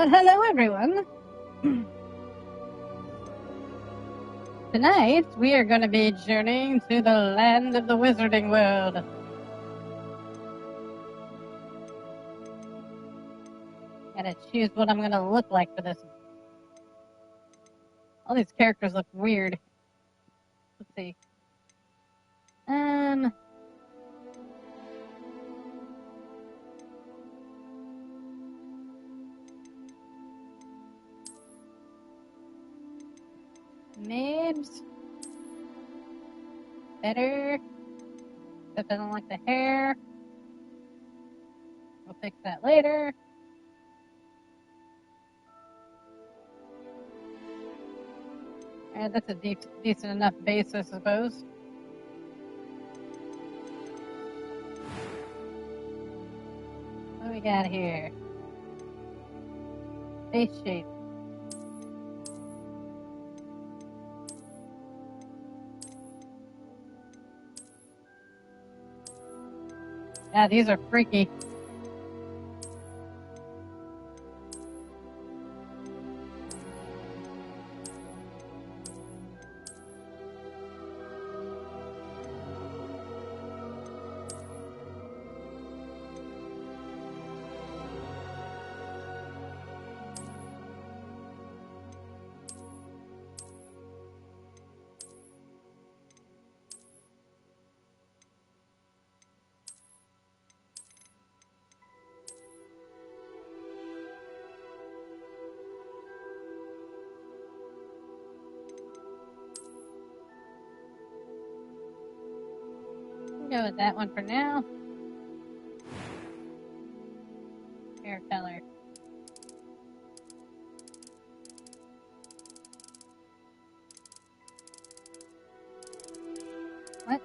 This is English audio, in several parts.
Well, hello everyone. Tonight we are going to be journeying to the land of the wizarding world. Gotta choose what I'm going to look like for this. All these characters look weird. Let's see. Mabes. Better. Except I don't like the hair. We'll fix that later. That's a decent enough base, I suppose. What do we got here? Face shape. Yeah, these are freaky. Go with that one for now. Hair color. What?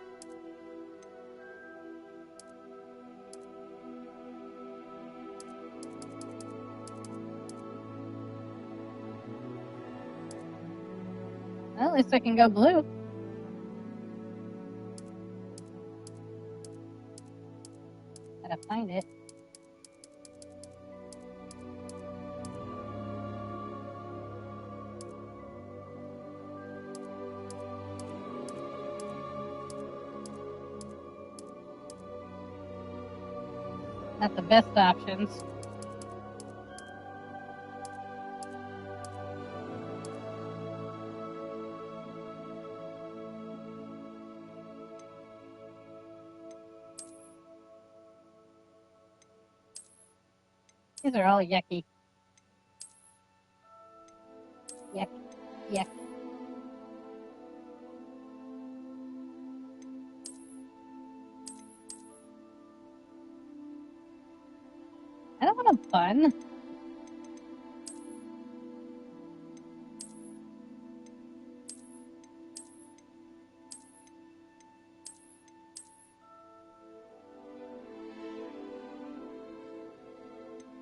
Well, at least I can go blue. Gotta find it. Not the best options. These are all yucky. Yuck. Yuck. I don't want a bun.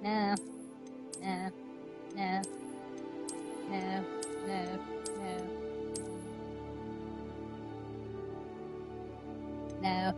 No. No. No. No. No. No. No.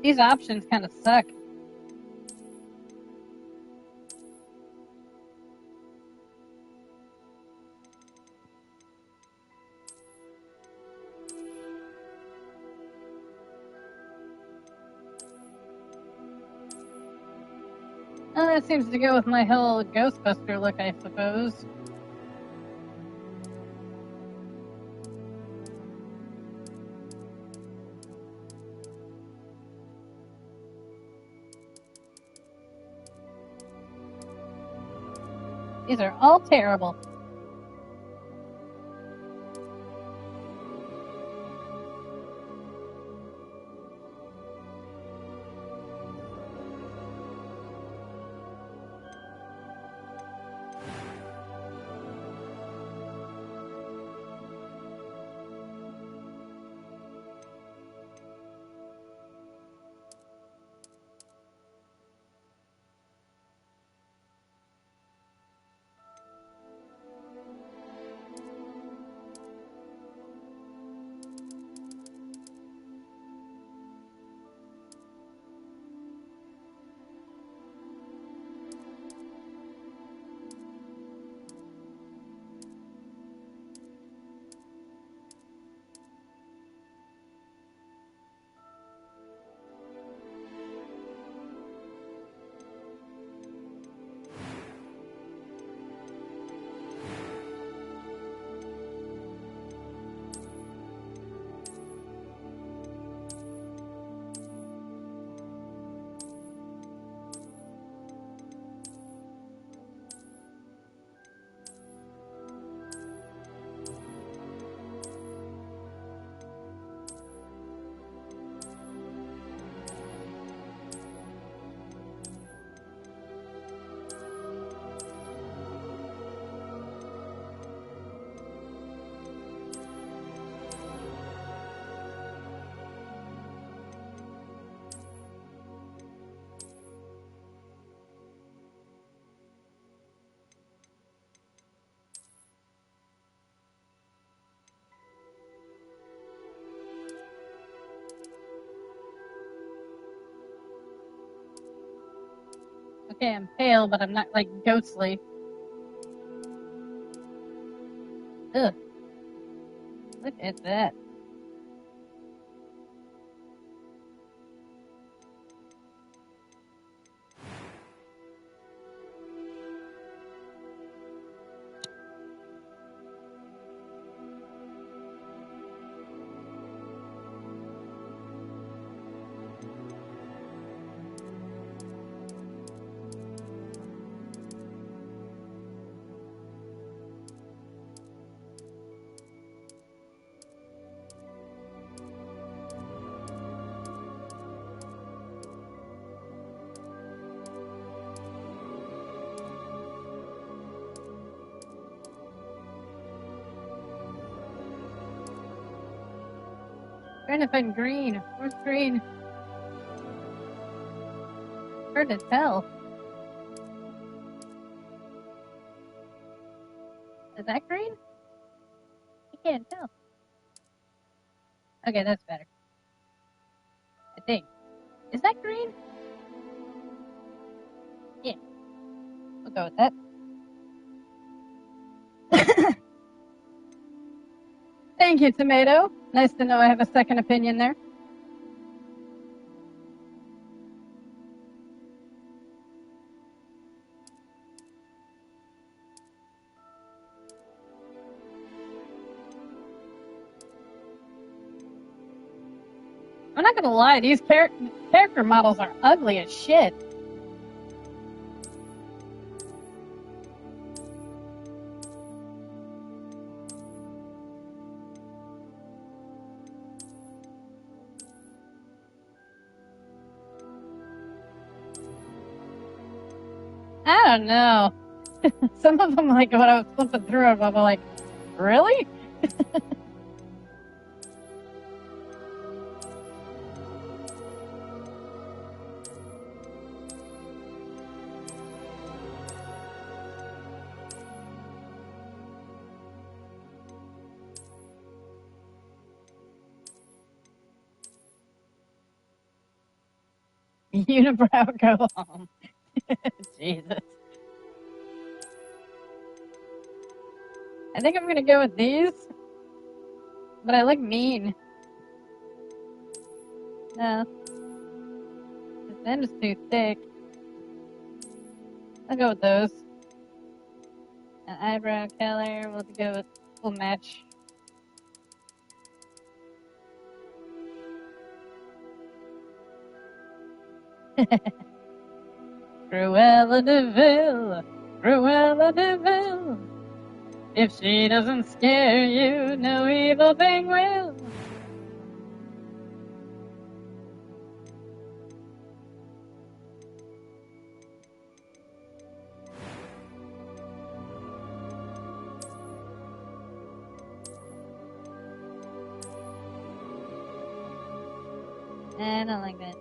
These options kind of suck. Well, that seems to go with my whole Ghostbuster look, I suppose. These are all terrible. Okay, I'm pale, but I'm not, like, ghostly. Ugh. Look at that. Trying to find green. Where's green? Hard to tell. Is that green? I can't tell. Okay, that's better. I think. Is that green? Yeah. We'll go with that. Thank you, Tomato. Nice to know I have a second opinion there. I'm not gonna lie, these character models are ugly as shit. I don't know. Some of them, like, when I was flipping through them, I'm like, really? Unibrow, go home. Jesus. I think I'm gonna go with these. But I look mean. No. This end is too thick. I'll go with those. An eyebrow color, we'll match. Cruella de Vil. Cruella de Vil. If she doesn't scare you, no evil thing will. I don't like that.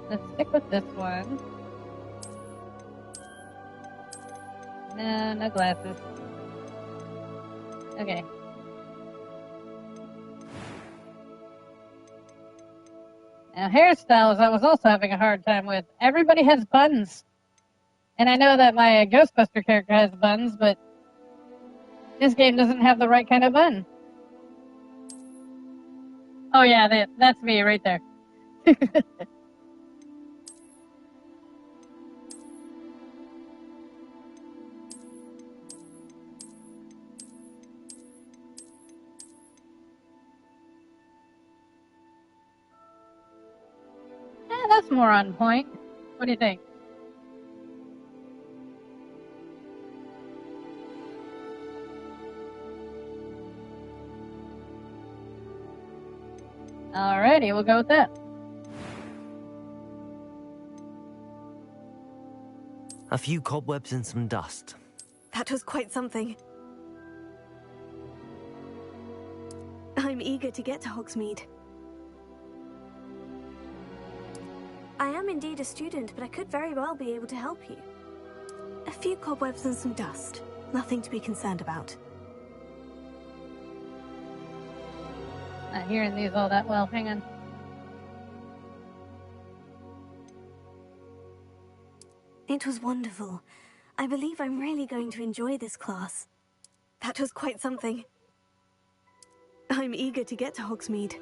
Let's stick with this one. No, no glasses. Okay. Now, hairstyles I was also having a hard time with. Everybody has buns. And I know that my Ghostbuster character has buns, but this game doesn't have the right kind of bun. Oh yeah, that's me right there. That's more on point. What do you think? Alrighty, we'll go with that. A few cobwebs and some dust. That was quite something. I'm eager to get to Hogsmeade. I am indeed a student, but I could very well be able to help you. A few cobwebs and some dust. Nothing to be concerned about. Not hearing these all that well. Hang on. It was wonderful. I believe I'm really going to enjoy this class. That was quite something. I'm eager to get to Hogsmeade.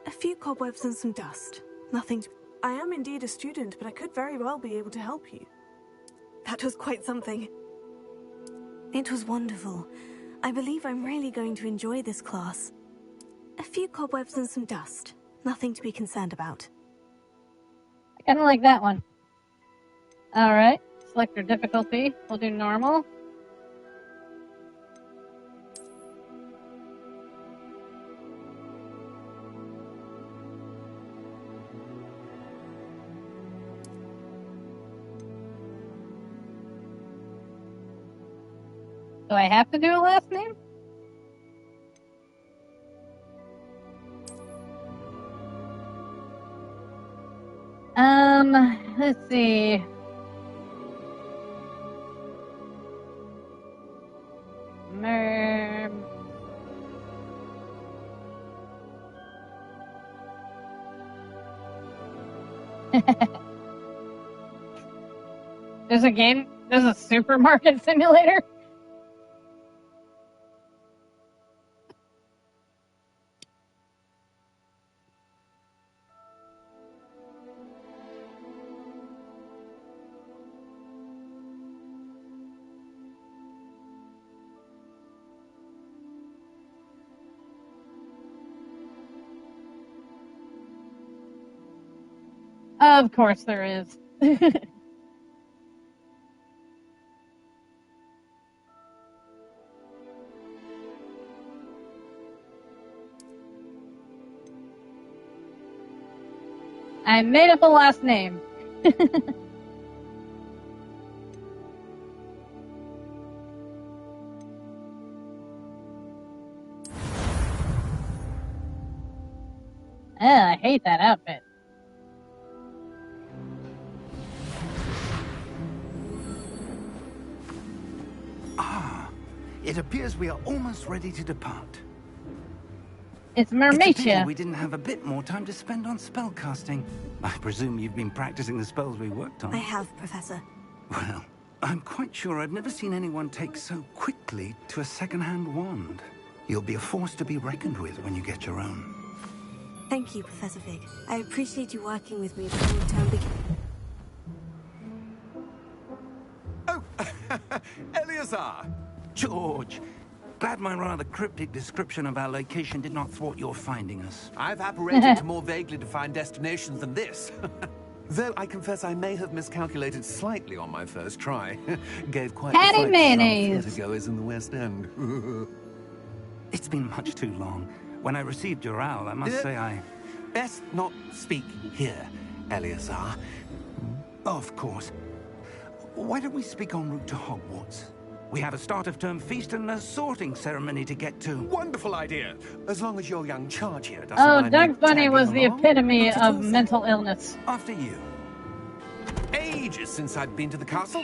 A few cobwebs and some dust. Nothing to... I am indeed a student, but I could very well be able to help you. That was quite something. It was wonderful. I believe I'm really going to enjoy this class. A few cobwebs and some dust. Nothing to be concerned about. I kind of like that one. Alright, select your difficulty. We'll do normal. Do I have to do a last name? Let's see. There's a supermarket simulator? Of course there is. I made up a last name. I hate that outfit. It appears we are almost ready to depart. It's It's a Mermatia. pity we didn't have a bit more time to spend on spellcasting. I presume you've been practicing the spells we worked on. I have, Professor. Well, I'm quite sure I've never seen anyone take so quickly to a second-hand wand. You'll be a force to be reckoned with when you get your own. Thank you, Professor Fig. I appreciate you working with me before the term begins. Oh, Eleazar! George, glad my rather cryptic description of our location did not thwart your finding us. I've apparated to more vaguely defined destinations than this. Though I confess I may have miscalculated slightly on my first try. Gave quite Patty the fright to some mayonnaise. theatregoers in the West End. It's been much too long. When I received your owl, I must say I... Best not speak here, Eleazar. Of course. Why don't we speak en route to Hogwarts? We have a start-of-term feast and a sorting ceremony to get to. Wonderful idea. As long as your young charge here doesn't Oh, mind me Doug Bunny tagging was the along. epitome Not at all, of sir. mental illness. After you. Ages since I'd been to the castle.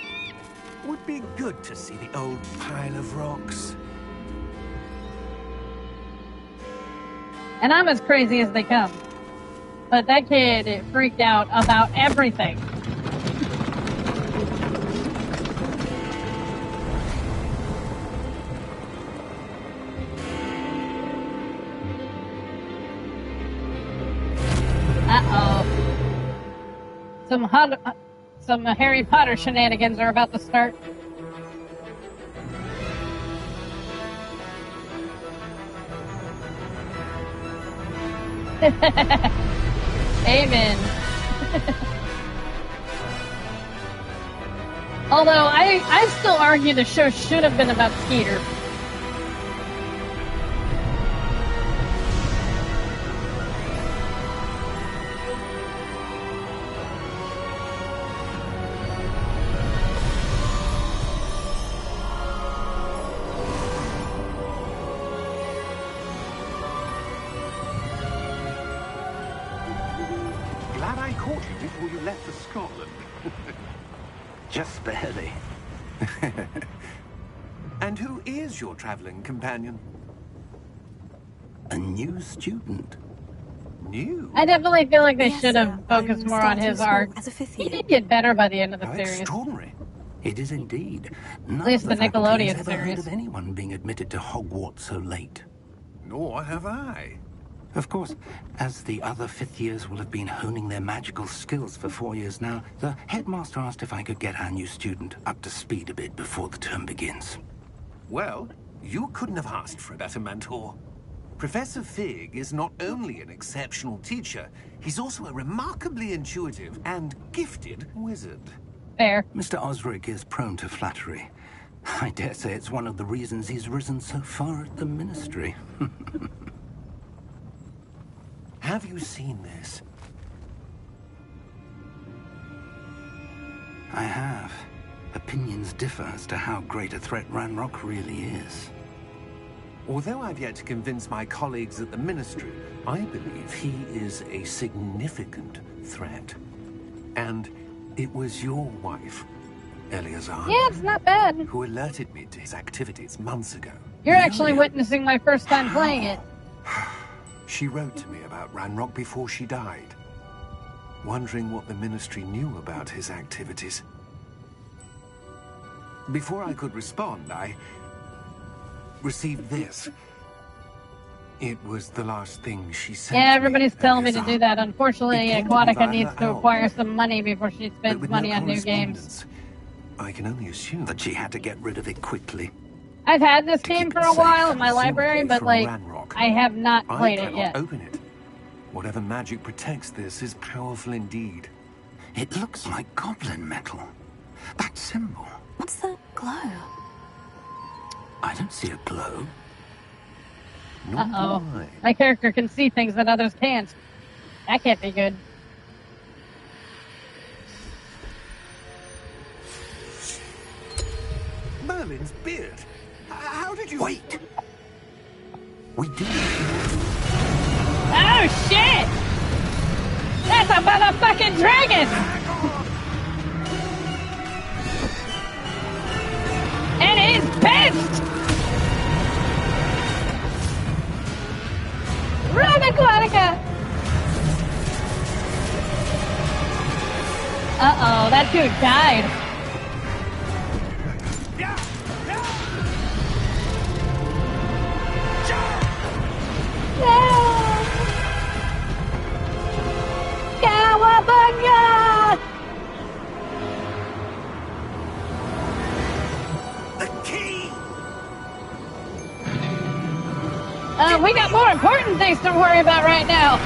Would be good to see the old pile of rocks. And I'm as crazy as they come. But that kid freaked out about everything. Uh-oh. Some Harry Potter shenanigans are about to start. Amen. Although I still argue the show should have been about Peter. Glad I caught you before you left for Scotland. Just barely. And who is your traveling companion? A new student. New? I definitely feel like they Yes, should have sir. focused I'm more on starting his school arc. as a fifth He year. did get better by the end of the How series. extraordinary. It is indeed. None At least of the faculty Nickelodeon has ever heard series. of anyone being admitted to Hogwarts so late. Nor have I. Of course, as the other fifth years will have been honing their magical skills for 4 years now, the headmaster asked if I could get our new student up to speed a bit before the term begins. Well, you couldn't have asked for a better mentor. Professor Fig is not only an exceptional teacher, he's also a remarkably intuitive and gifted wizard. Fair. Mr. Osric is prone to flattery. I dare say it's one of the reasons he's risen so far at the ministry. Have you seen this? I have. Opinions differ as to how great a threat Ranrock really is. Although I've yet to convince my colleagues at the Ministry, I believe he is a significant threat. And it was your wife, Eleazar, Yeah, it's not bad. who alerted me to his activities months ago. You're actually witnessing my first time playing it. She wrote to me about Ranrock before she died, wondering what the Ministry knew about his activities. Before I could respond, I received this. It was the last thing she sent Yeah, everybody's me, telling me to Eleazar. do that. Unfortunately, It came Aquatica via needs to owl. acquire some money before she But spends with money no on new games. correspondence, I can only assume That she had to get rid of it quickly. I've had this To game keep for it a safe. while in my Presumably library, but from like, Ranrock. I have not I played it cannot yet. open it. Whatever magic protects this is powerful indeed. It looks like goblin metal. That symbol. What's that glow? I don't see a glow. Nor Uh-oh. do I. My character can see things that others can't. That can't be good. Merlin's beard. How did you... Wait! We do. Oh shit! That's a motherfucking dragon! And he's pissed! Run, Aquatica! Uh-oh, that dude died. No! Cowabunga! The key! We got more important things to worry about right now.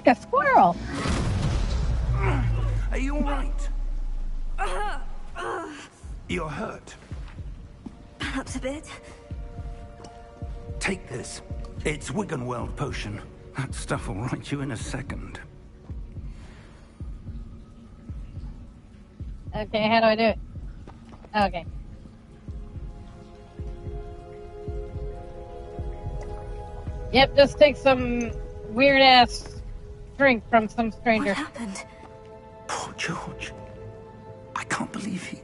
like a squirrel. Are you all right? You're hurt. Perhaps a bit. Take this. It's Wiggenweld potion. That stuff will right you in a second. Okay, how do I do it? Okay. Yep, just take some weird-ass drink from some stranger. What happened? Poor George. I can't believe He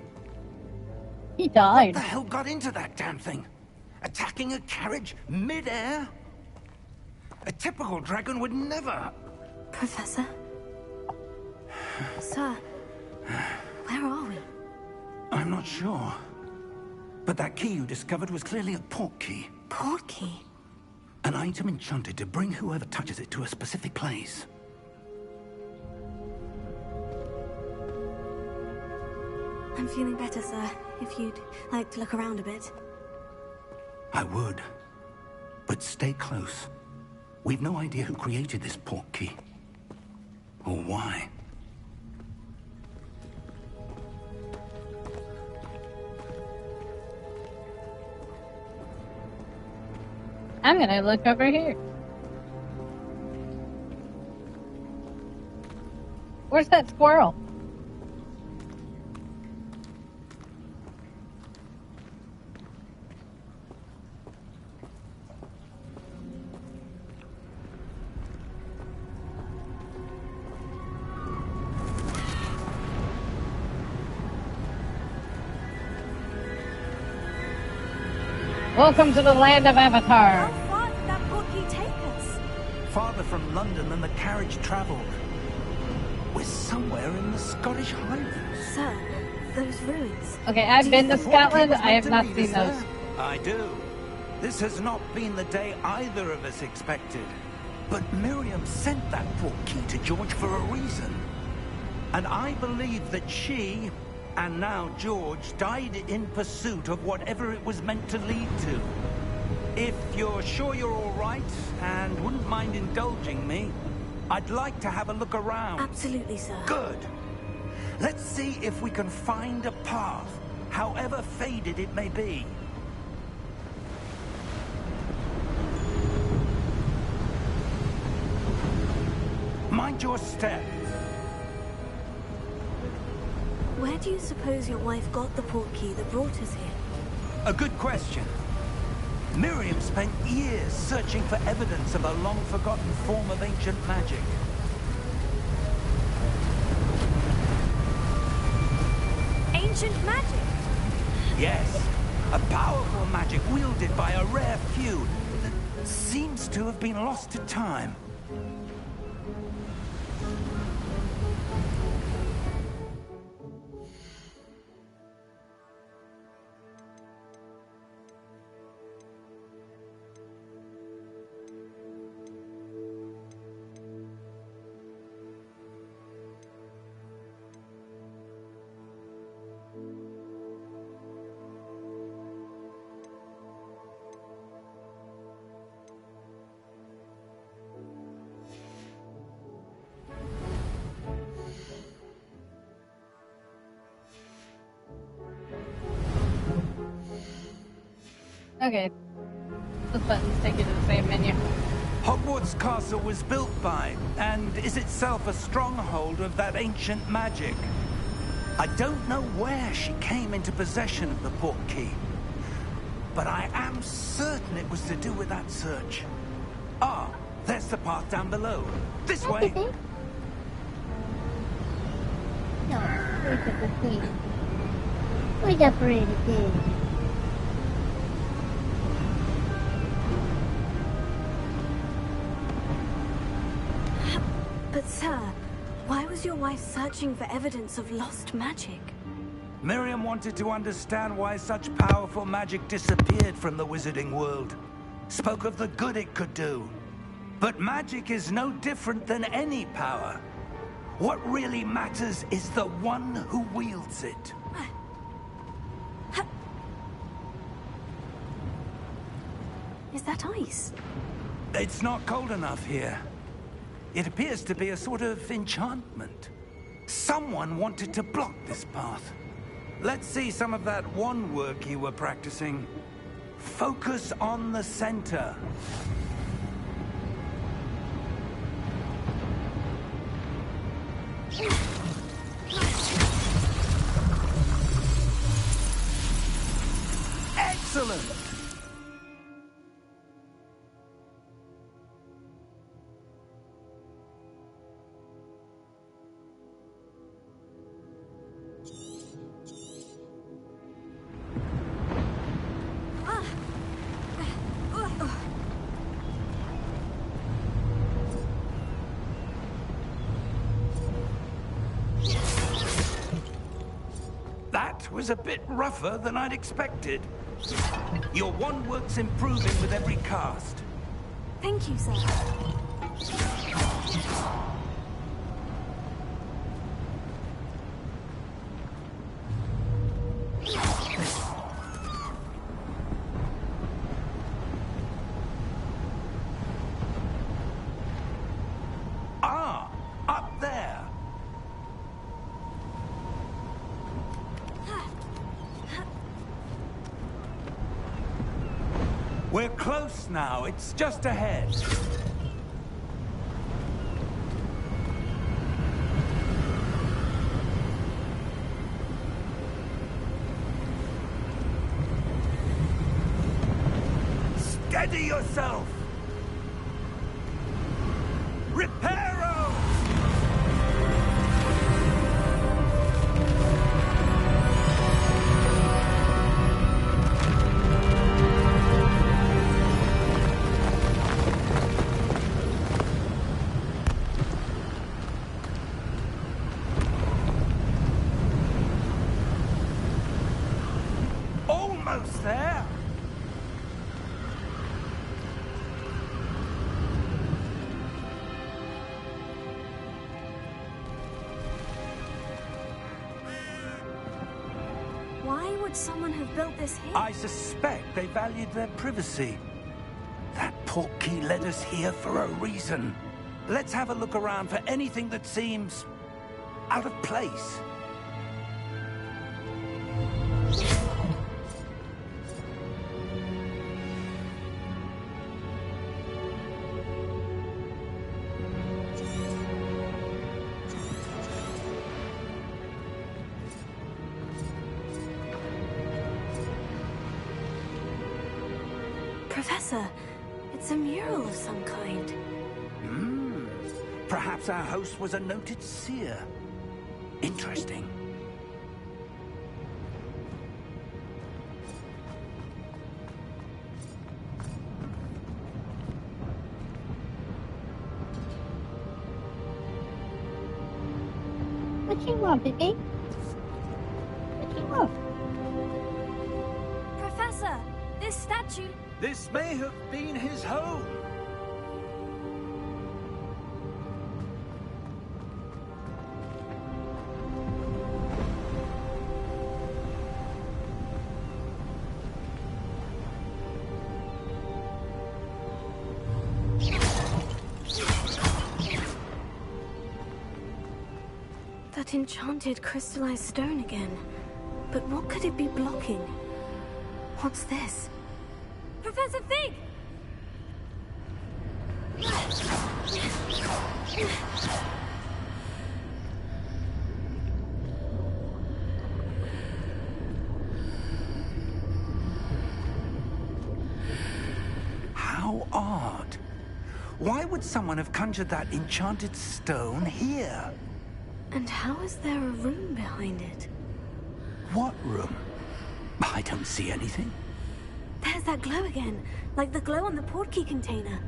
What died. the hell got into that damn thing? Attacking a carriage mid-air? A typical dragon would never... Professor? Sir, where are we? I'm not sure. But that key you discovered was clearly a port key. Port key? An item enchanted to bring whoever touches it to a specific place. I'm feeling better, sir. If you'd like to look around a bit. I would. But stay close. We've no idea who created this port key. Or why. I'm gonna look over here. Where's that squirrel? Welcome to the land of Avatar. How far did that port key take us? Farther from London than the carriage travelled. We're somewhere in the Scottish Highlands. Sir, those ruins. Okay, I've been to Scotland. I have not seen those. I do. This has not been the day either of us expected. But Miriam sent that port key to George for a reason. And I believe that she, and now George, died in pursuit of whatever it was meant to lead to. If you're sure you're all right, and wouldn't mind indulging me, I'd like to have a look around. Absolutely, sir. Good. Let's see if we can find a path, however faded it may be. Mind your step. Where do you suppose your wife got the port key that brought us here? A good question. Miriam spent years searching for evidence of a long-forgotten form of ancient magic. Ancient magic? Yes, a powerful magic wielded by a rare few that seems to have been lost to time. Okay. This button's take you to the same menu. Hogwarts Castle was built by, and is itself a stronghold of that ancient magic. I don't know where she came into possession of the port key, but I am certain it was to do with that search. Ah, there's the path down below. This way. No, where's the key? Where's the pretty key? But sir, why was your wife searching for evidence of lost magic? Miriam wanted to understand why such powerful magic disappeared from the wizarding world. Spoke of the good it could do. But magic is no different than any power. What really matters is the one who wields it. Is that ice? It's not cold enough here. It appears to be a sort of enchantment. Someone wanted to block this path. Let's see some of that wand work you were practicing. Focus on the center. Excellent! That was a bit rougher than I'd expected. Your wand work's improving with every cast. Thank you, sir. Ah, up there. We're close now. It's just ahead. Steady yourself! Reparo! Almost there! Why would someone have built this here? I suspect they valued their privacy. That portkey led us here for a reason. Let's have a look around for anything that seems out of place. Professor, it's a mural of some kind. Perhaps our host was a noted seer. Interesting. What you want, baby? What you want? Professor, this statue... This may have been his home. That enchanted crystallized stone again. But what could it be blocking? What's this? Professor Fig! How odd. Why would someone have conjured that enchanted stone here? And how is there a room behind it? What room? I don't see anything. There's that glow again, like the glow on the portkey container.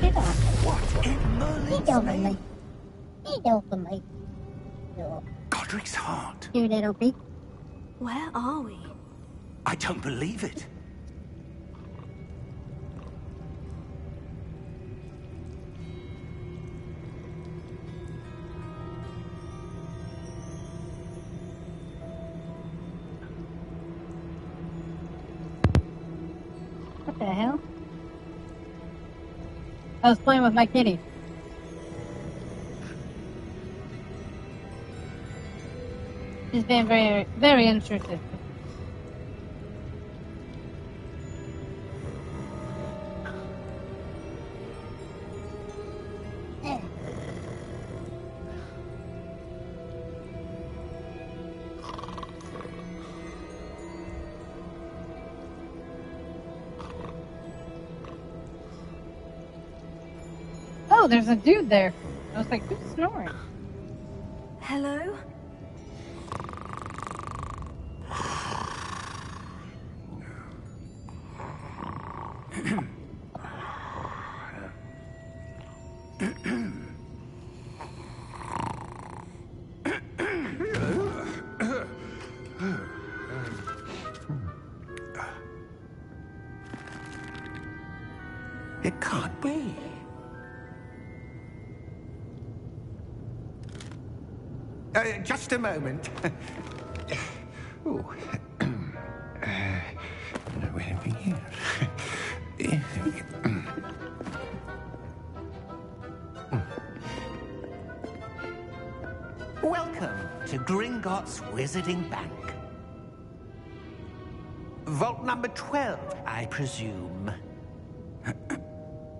Get off. What in Merlin's name? Get off of me. Godric's heart. You little pig. Where are we? I don't believe it. The hell? I was playing with my kitty. She's being very, very intrusive. Oh, there's a dude there. I was like, who's snoring? Hello? It can't be. Just a moment. Oh. Anything here? Welcome to Gringotts Wizarding Bank. Vault number 12, I presume.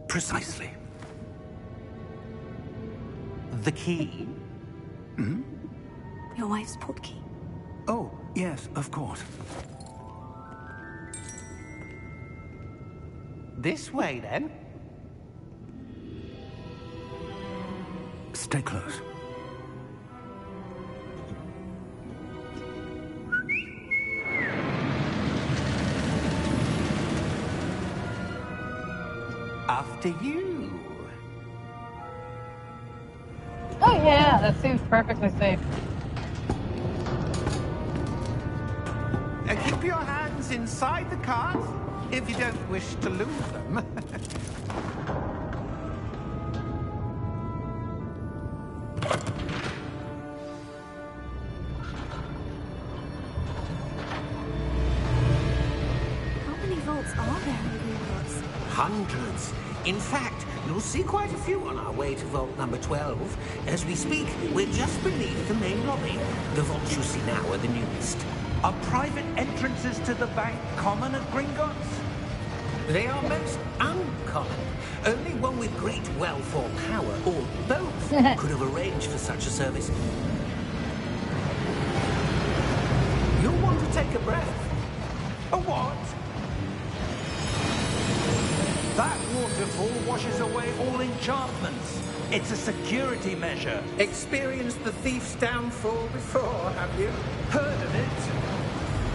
Precisely. The key? Your wife's portkey. Oh, yes, of course. This way, then. Stay close. After you. Oh yeah, that seems perfectly safe. Keep your hands inside the cart if you don't wish to lose them. How many vaults are there in Hogwarts? Hundreds. In fact, you'll see quite a few on our way to vault number 12. As we speak, we're just beneath the main lobby. The vaults you see now are the newest. Are private entrances to the bank common at Gringotts? They are most uncommon. Only one with great wealth or power, or both, could have arranged for such a service. You'll want to take a breath. A what? That waterfall washes away all enchantments. It's a security measure. Experienced the thief's downfall before, have you? Heard of it?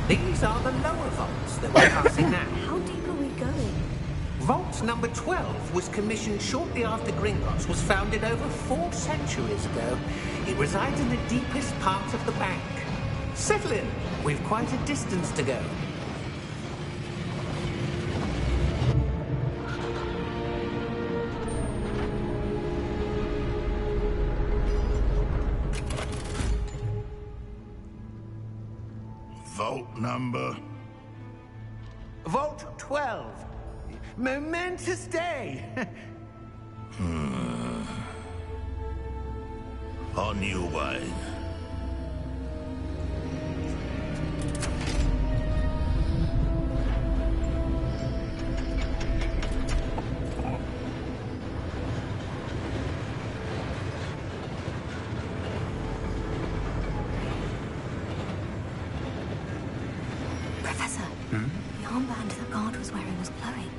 These are the lower vaults that we're passing now. How deep are we going? Vault number 12 was commissioned shortly after Gringotts was founded over 4 centuries ago. It resides in the deepest part of the bank. Settle in. We've quite a distance to go. Vault number? Vault 12. Momentous day. On your way. Professor, the armband the guard was wearing was glowing.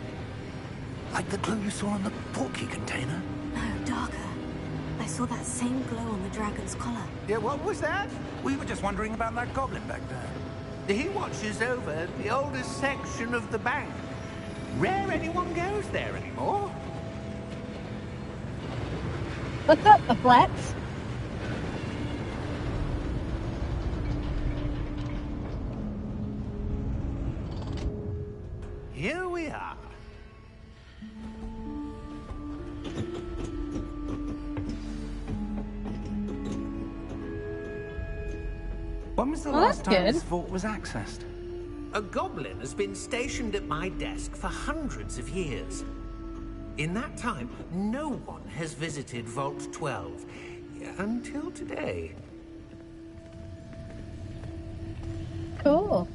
Like the glue you saw on the portkey container? No, darker. I saw that same glow on the dragon's collar. Yeah, what was that? We were just wondering about that goblin back there. He watches over the oldest section of the bank. Rare anyone goes there anymore. What's up, the flats? Here we are. When was the Well, last that's time good. this vault was accessed? A goblin has been stationed at my desk for hundreds of years. In that time, no one has visited Vault 12. Until today. Cool.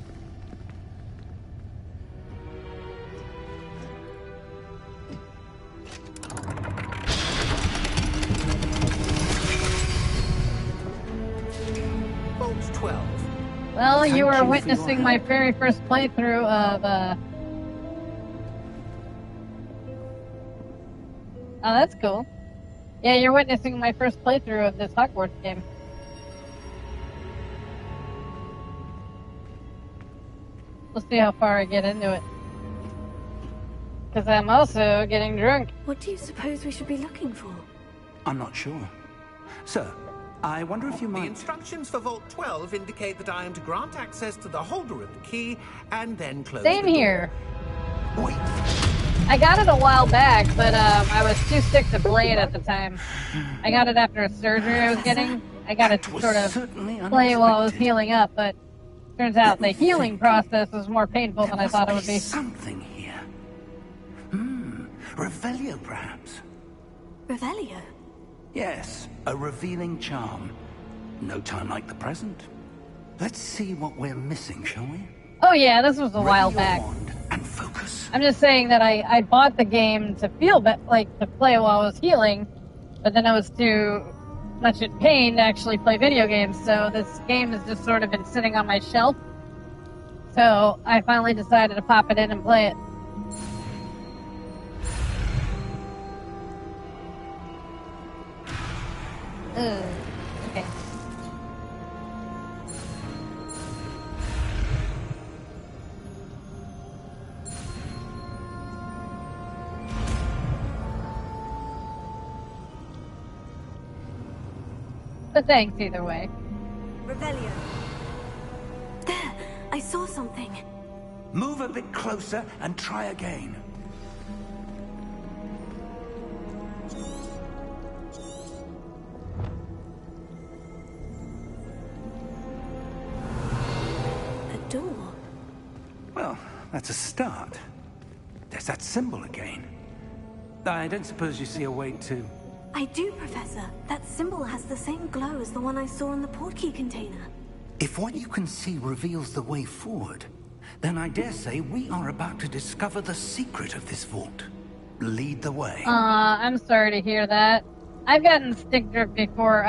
Vault 12. Well, you were witnessing my very first playthrough of, Oh, that's cool. Yeah, you're witnessing my first playthrough of this Hogwarts game. We'll see how far I get into it. Because I'm also getting drunk. What do you suppose we should be looking for? I'm not sure. Sir, I wonder if you might... The instructions for Vault 12 indicate that I am to grant access to the holder of the key and then close Same the door. here. Wait. I got it a while back, but I was too sick to play it at the time. I got it after a surgery I was getting. I got it to sort of play while I was healing up, but turns out the healing process was more painful than I thought it would be. Something here. Revelio, perhaps. Revelio? Yes, a revealing charm. No time like the present. Let's see what we're missing, shall we? Oh yeah, this was a while back. And focus. I'm just saying that I bought the game to feel like to play while I was healing, but then I was too much in pain to actually play video games, so this game has just sort of been sitting on my shelf. So I finally decided to pop it in and play it. Okay. But thanks either way. Revelio. There! I saw something. Move a bit closer and try again. A door. Well, that's a start. There's that symbol again. I don't suppose you see a way to... I do, Professor. That symbol has the same glow as the one I saw in the portkey container. If what you can see reveals the way forward, then I dare say we are about to discover the secret of this vault. Lead the way. I'm sorry to hear that. I've gotten stick drift before,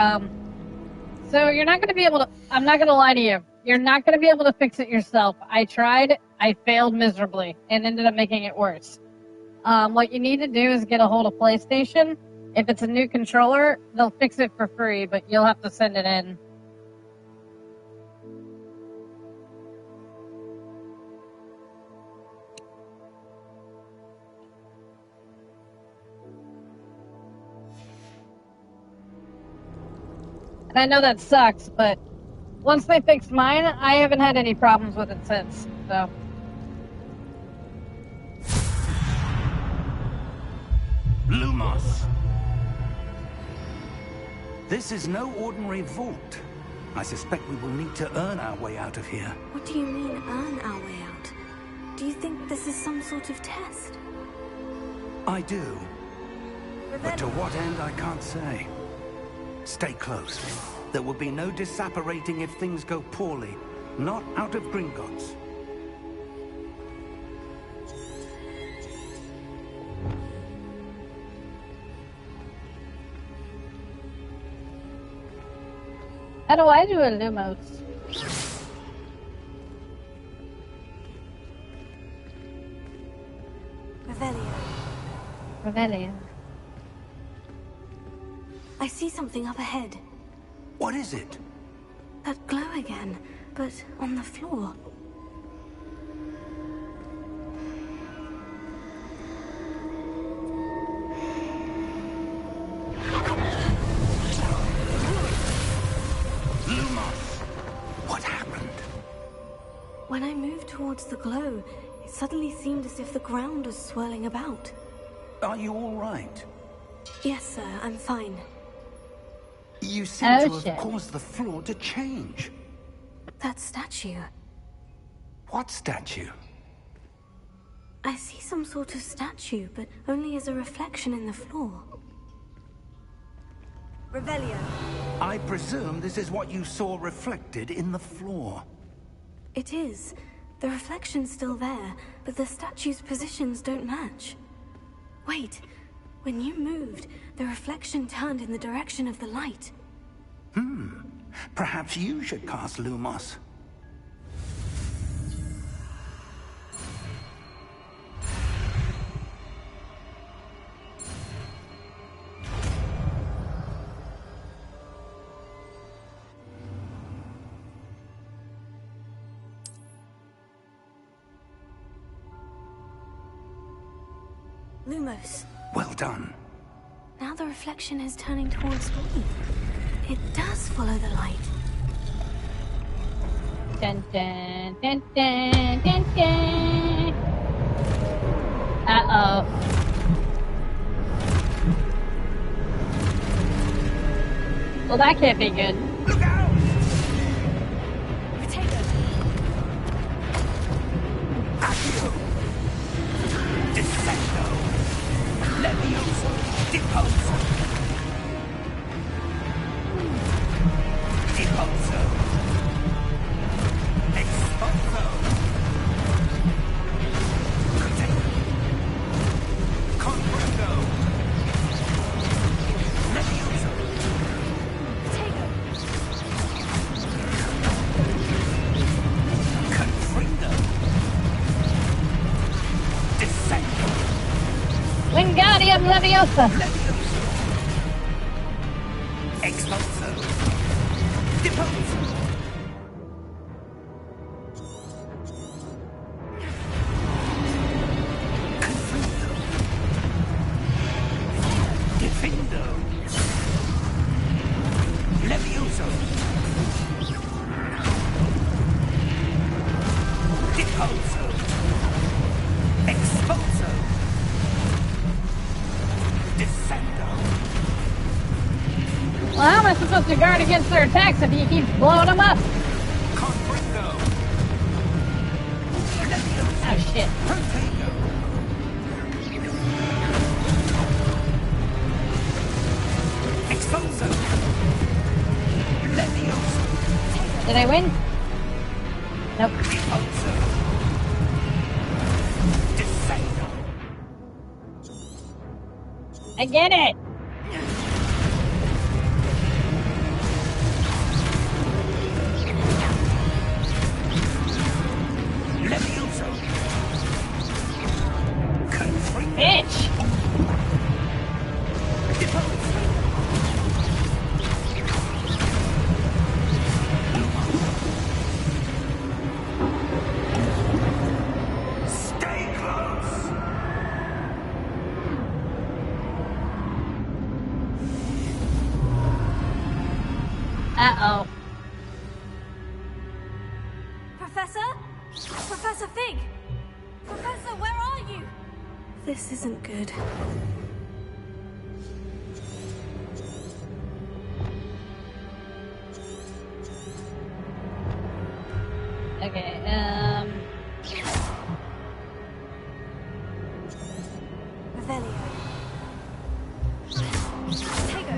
so you're not gonna be able to... I'm not gonna lie to you. You're not gonna be able to fix it yourself. I tried, I failed miserably, and ended up making it worse. What you need to do is get a hold of PlayStation. If it's a new controller, they'll fix it for free, but you'll have to send it in. And I know that sucks, but once they fixed mine, I haven't had any problems with it since, so... Lumos! This is no ordinary vault. I suspect we will need to earn our way out of here. What do you mean, earn our way out? Do you think this is some sort of test? I do. But to what end, I can't say. Stay close. There will be no disapparating if things go poorly. Not out of Gringotts. How do I do a Lumos? Revelio. Revelio. I see something up ahead. What is it? That glow again, but on the floor. When I moved towards the glow, it suddenly seemed as if the ground was swirling about. Are you all right? Yes, sir, I'm fine. You seem to have caused the floor to change. That statue. What statue? I see some sort of statue, but only as a reflection in the floor. Revelio. I presume this is what you saw reflected in the floor. It is. The reflection's still there, but the statue's positions don't match. Wait, when you moved, the reflection turned in the direction of the light. Perhaps you should cast Lumos. Lumos. Well done. Now the reflection is turning towards me. It does follow the light. Dun dun dun dun dun dun. Uh-oh. Well, that can't be good. Look out! Potato. Accio! Descendo! Levioso! Deposo! Deposo! Exposo! Comprendo! Levioso! Potato. Confrindo! Descendo! Wingardium Leviosa. Levioso! Expulso! Deposo! Confrindo! Defendo! Levioso! Deposo! Expulso! Descendo! Well, how am I supposed to guard against their attacks if he keeps blowing them up? Confrindo! Levioso! Oh, shit. Protego! Expulso! Levioso! Did I win? Nope. Deposo! Descendo! I get it. Levioso! Confrindo! Bitch. Deposo! Stay close! Uh-oh. Professor? Professor Fig! Professor, where are you? This isn't good. Okay, Revelio. Potato.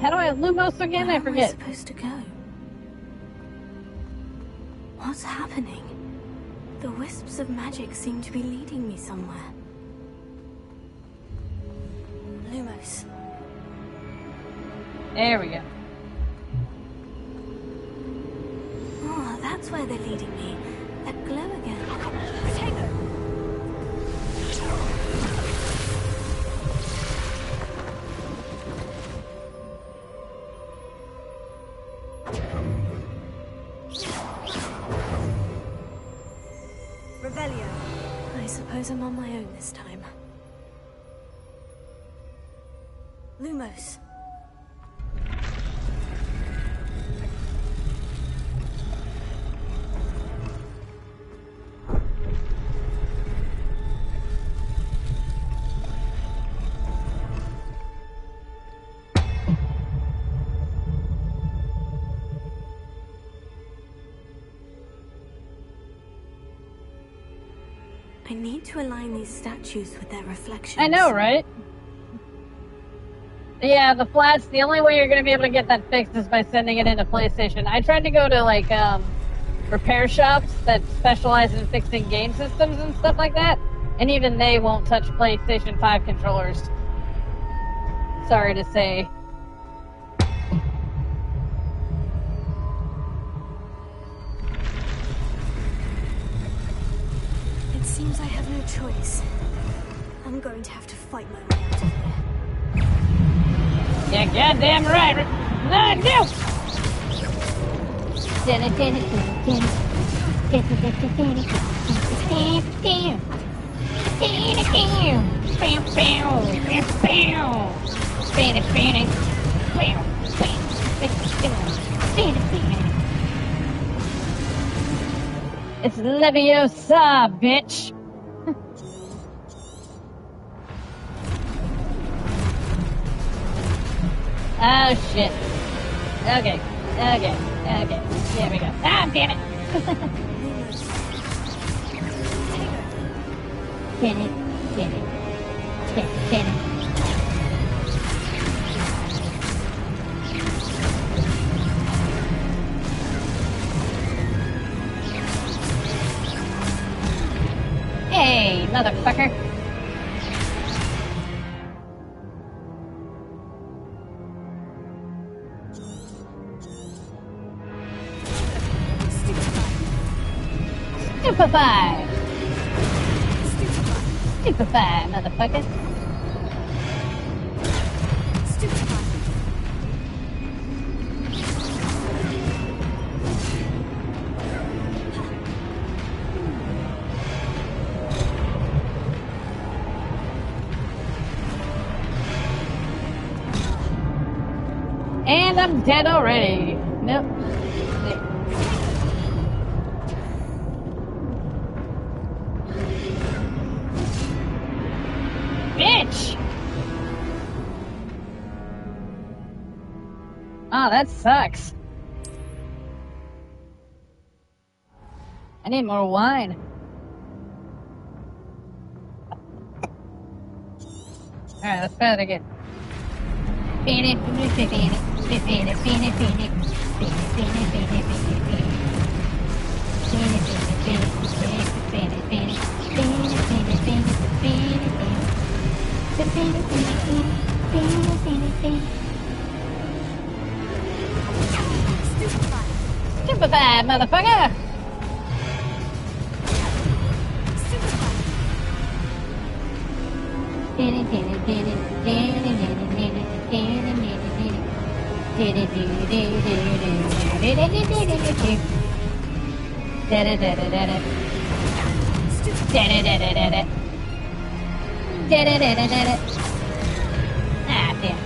how do I Lumos again? I Where am I forget. supposed to go? What's happening? The wisps of magic seem to be leading me somewhere. Lumos. There we go. Oh, that's where they're leading me. That glow again. Potato. Revelio. I suppose I'm on my own this time. Lumos. I need to align these statues with their reflections. I know, right? Yeah, the flats, the only way you're going to be able to get that fixed is by sending it into PlayStation. I tried to go to, like, repair shops that specialize in fixing game systems and stuff like that, and even they won't touch PlayStation 5 controllers. Sorry to say. It seems I have no choice. I'm going to have to fight my way out of here. Yeah, goddamn right. No, no! It's Leviosa, bitch! Oh shit. Okay. There we go. Ah, damn it! Get it. Hey, motherfucker! Stupefy, motherfucker. And I'm dead already. Nope. Bitch! Oh, that sucks. I need more wine. Alright, let's try it again. Stupefy, motherfucker! Ah, damn.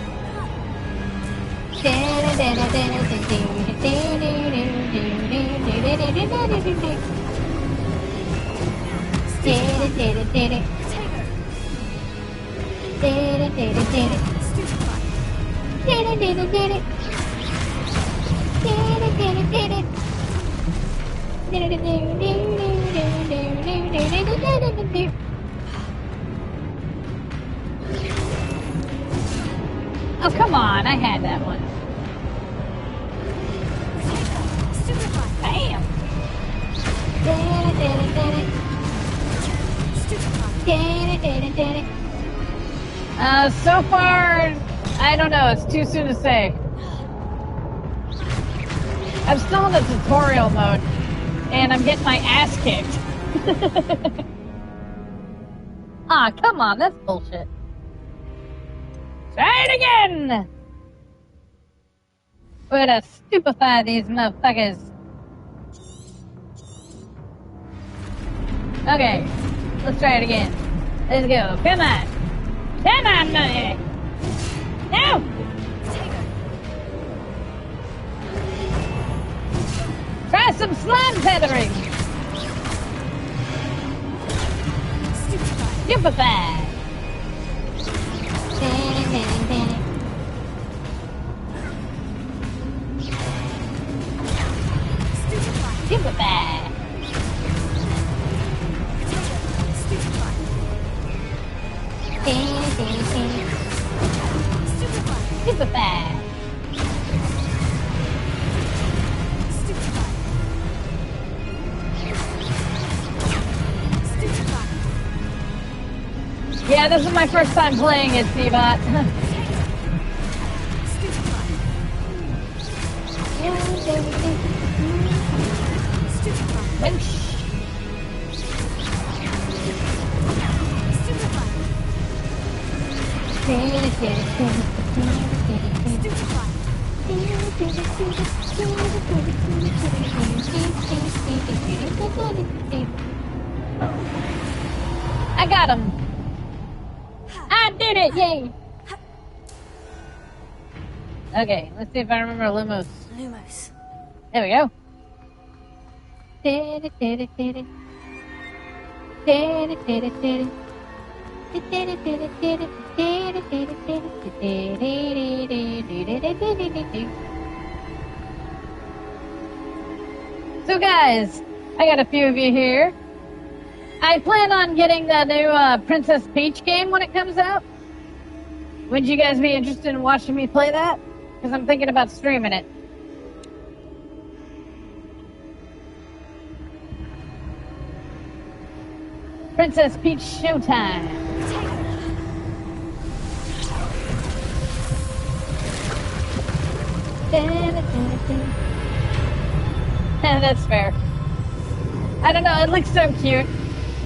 Oh, come on, I had that one. Bam! So far, I don't know, it's too soon to say. I'm still in the tutorial mode, and I'm getting my ass kicked. Ah, come on, that's bullshit. Try it again! We're gonna stupefy these motherfuckers. Okay, let's try it again. Let's go. Come on. Come on, mother. No! Try some slime tethering. Stupefy. Stupefy. Yeah, this is my first time playing it, Seabot. I got him. I did it, yay. Okay, let's see if I remember Lumos. Lumos. There we go. So guys, I got a few of you here. I plan on getting the new Princess Peach game when it comes out. Would you guys be interested in watching me play that? Because I'm thinking about streaming it. Princess Peach Showtime. That's fair. I don't know, it looks so cute.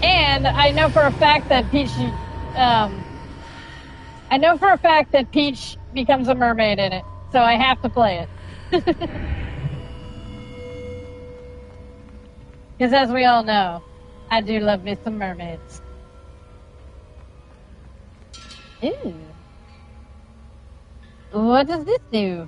And I know for a fact that Peach becomes a mermaid in it. So I have to play it. Because as we all know, I do love me some mermaids. Ooh. What does this do?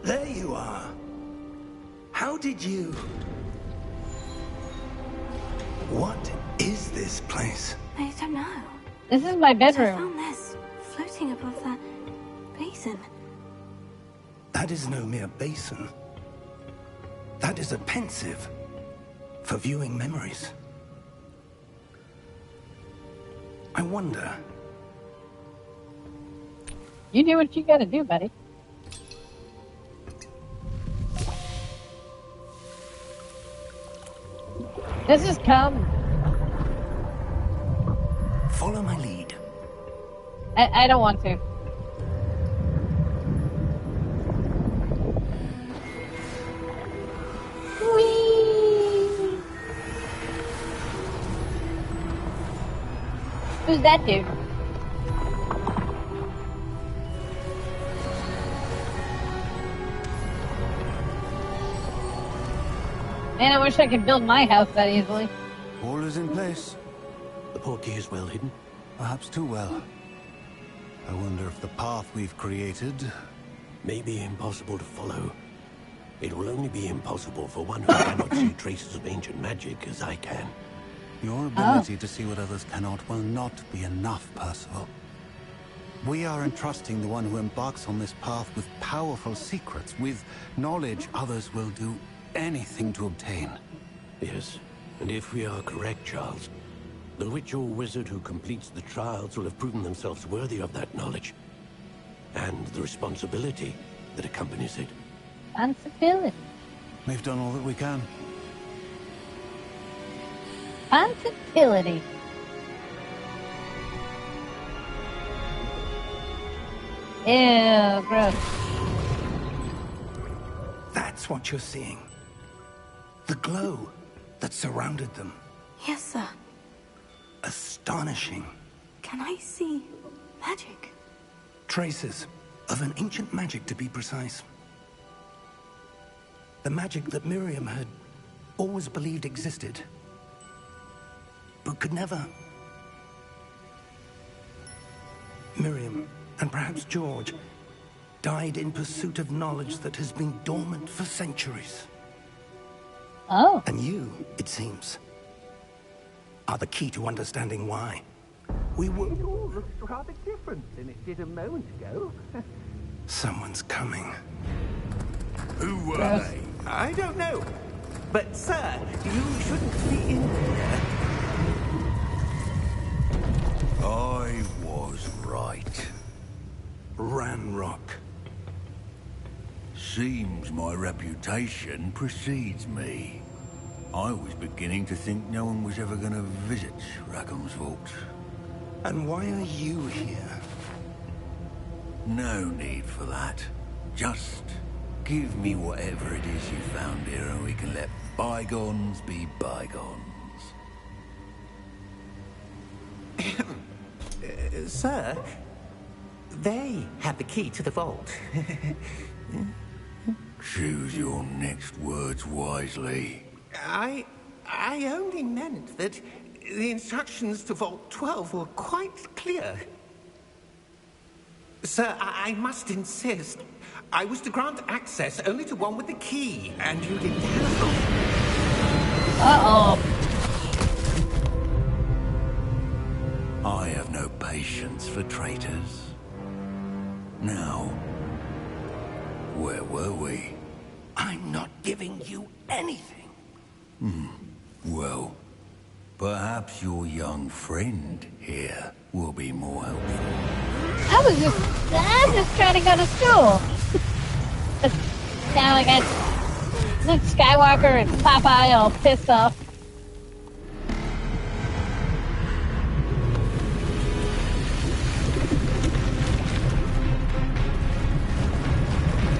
There you are. How did you... What is this place? I don't know. This is my I bedroom. found this floating above that basin. That is no mere basin. That is a pensive for viewing memories. I wonder... You do what you gotta do, buddy. This is come. Follow my lead. I don't want to. Whee! Who's that dude? Man, I wish I could build my house that easily. All is in place. The portkey is well hidden. Perhaps too well. I wonder if the path we've created... May be impossible to follow. It will only be impossible for one who cannot see traces of ancient magic as I can. Your ability to see what others cannot will not be enough, Percival. We are entrusting the one who embarks on this path with powerful secrets, with knowledge others will do anything to obtain. Yes, and if we are correct, Charles, the witch or wizard who completes the trials will have proven themselves worthy of that knowledge. And the responsibility that accompanies it. Responsibility. We've done all that we can. Responsibility. Ew, gross. That's what you're seeing. The glow that surrounded them. Yes, sir. Astonishing. Can I see magic? Traces of an ancient magic, to be precise. The magic that Miriam had always believed existed, but could never. Miriam, and perhaps George, died in pursuit of knowledge that has been dormant for centuries. Oh. And you, it seems, are the key to understanding why. We were... It all looks rather different than it did a moment ago. Someone's coming. Who were they? I don't know. But, sir, you shouldn't be in here. I was right. Ranrock. Seems my reputation precedes me. I was beginning to think no one was ever going to visit Rackham's vault. And why are you here? No need for that. Just give me whatever it is you found here and we can let bygones be bygones. Sir, they have the key to the vault. Choose your next words wisely. I only meant that the instructions to Vault 12 were quite clear. Sir, I must insist. I was to grant access only to one with the key, and you didn't have. Uh-oh. I have no patience for traitors. Now, where were we? I'm not giving you anything. Well, perhaps your young friend here will be more helpful. I'm just trying to go to school. Now I got Luke Skywalker and Popeye all pissed off.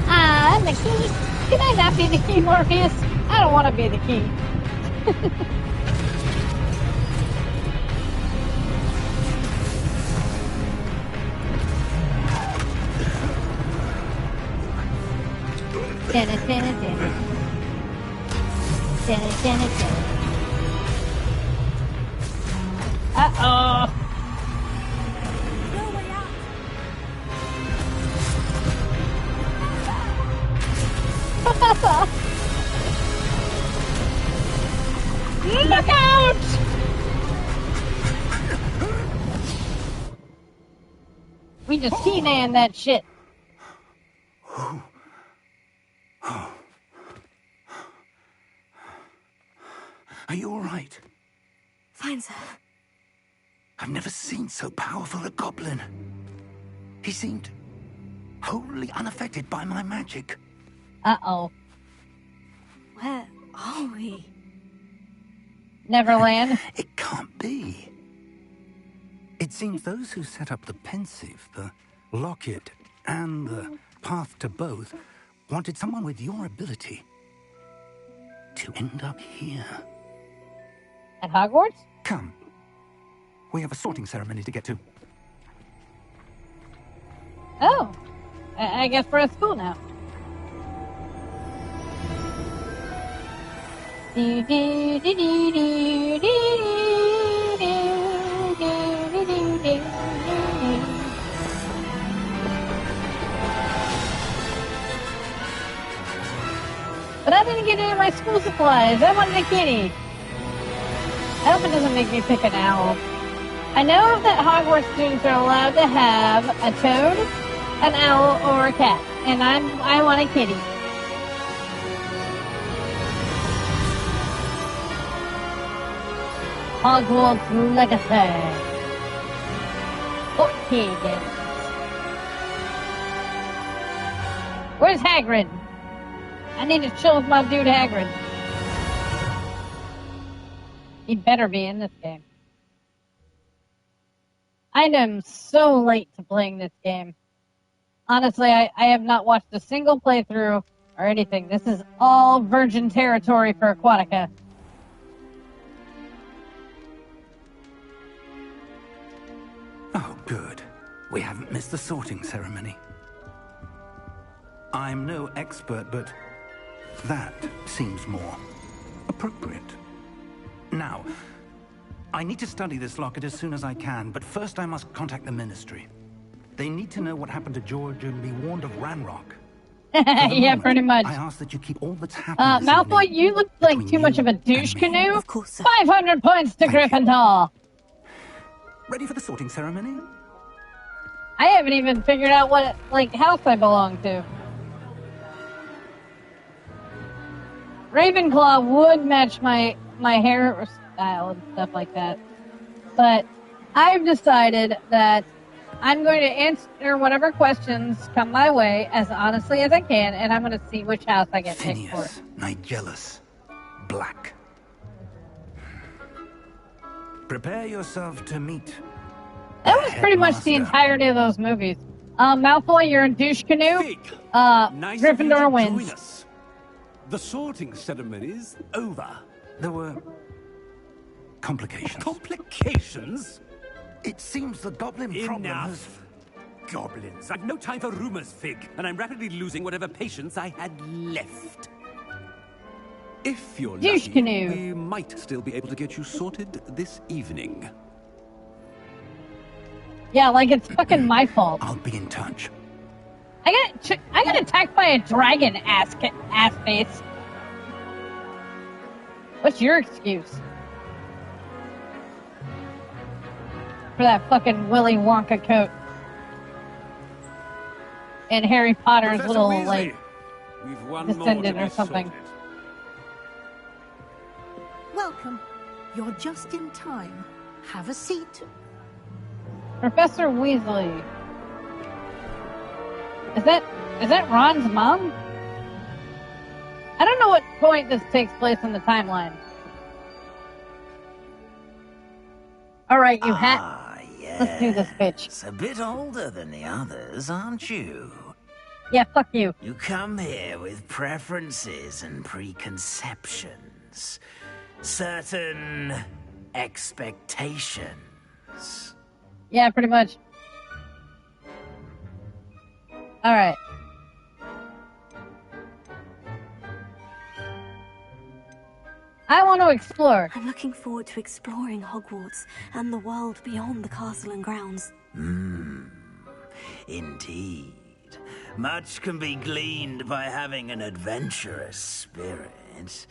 I'm the key. Can I not be the key, Morpheus? I don't want to be the key. Uh-oh. Look out! We just He-Man that shit. Are you all right? Fine, sir. I've never seen so powerful a goblin. He seemed wholly unaffected by my magic. Uh-oh. Where are we? Neverland. It can't be. It seems those who set up the pensive, the locket, and the path to both wanted someone with your ability to end up here. At Hogwarts? Come. We have a sorting ceremony to get to. Oh. I guess we're at school now. But I didn't get any of my school supplies. I wanted a kitty. I hope it doesn't make me pick an owl. I know that Hogwarts students are allowed to have a toad, an owl, or a cat. And I want a kitty. Hogwarts Legacy. Okay, then. Where's Hagrid? I need to chill with my dude Hagrid. He better be in this game. I am so late to playing this game. Honestly, I have not watched a single playthrough or anything. This is all virgin territory for Aquatica. Oh, good. We haven't missed the sorting ceremony. I'm no expert, but that seems more appropriate. Now, I need to study this locket as soon as I can, but first I must contact the Ministry. They need to know what happened to George and be warned of Ranrock. Yeah, moment, pretty much. I ask that you keep all that's happened Malfoy, you look like too much of a douche canoe. Of course, sir. 500 points to Gryffindor. Ready for the sorting ceremony? I haven't even figured out what, house I belong to. Ravenclaw would match my hairstyle and stuff like that. But I've decided that I'm going to answer whatever questions come my way as honestly as I can, and I'm going to see which house I get picked for. Phineas, Nigellus, Black. Prepare yourself to meet. That was pretty much the entirety of those movies. Malfoy, you're in douche canoe. Fig, nice Gryffindor of you to wins. join us. The sorting ceremony's over. There were complications. Complications? It seems the goblin problem has... Enough. Goblins. I've no time for rumors, Fig, and I'm rapidly losing whatever patience I had left. If you're Douche lucky, canoe. we might still be able to get you sorted this evening. Yeah, like it's fucking my fault. I'll be in touch. I got attacked by a dragon, ass face. What's your excuse? For that fucking Willy Wonka coat. And Harry Potter's Professor little, Weasley, like, we've one descendant more to or be something. sorted. Welcome. You're just in time. Have a seat. Professor Weasley. Is that Ron's mom? I don't know what point this takes place in the timeline. Alright, you hat. Yes. Let's do this, bitch. It's a bit older than the others, aren't you? Yeah, fuck you. You come here with preferences and preconceptions. Certain expectations. Yeah, pretty much. Alright. I want to explore. I'm looking forward to exploring Hogwarts and the world beyond the castle and grounds. Indeed. Much can be gleaned by having an adventurous spirit,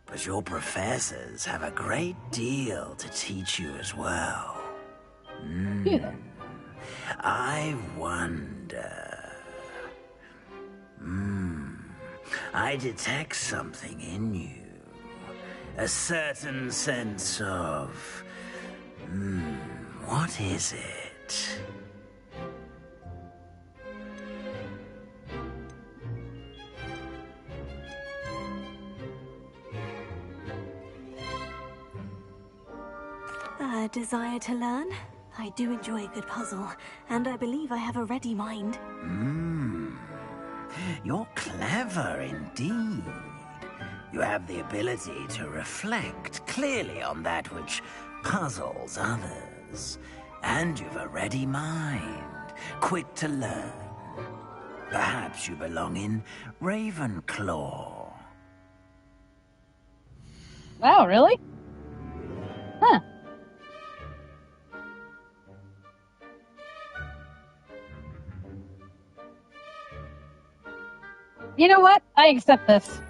but your professors have a great deal to teach you as well. Yeah. I wonder... I detect something in you. A certain sense of... what is it? A desire to learn? I do enjoy a good puzzle, and I believe I have a ready mind. You're clever indeed. You have the ability to reflect clearly on that which puzzles others. And you've a ready mind, quick to learn. Perhaps you belong in Ravenclaw. Wow, really? Huh. You know what? I accept this.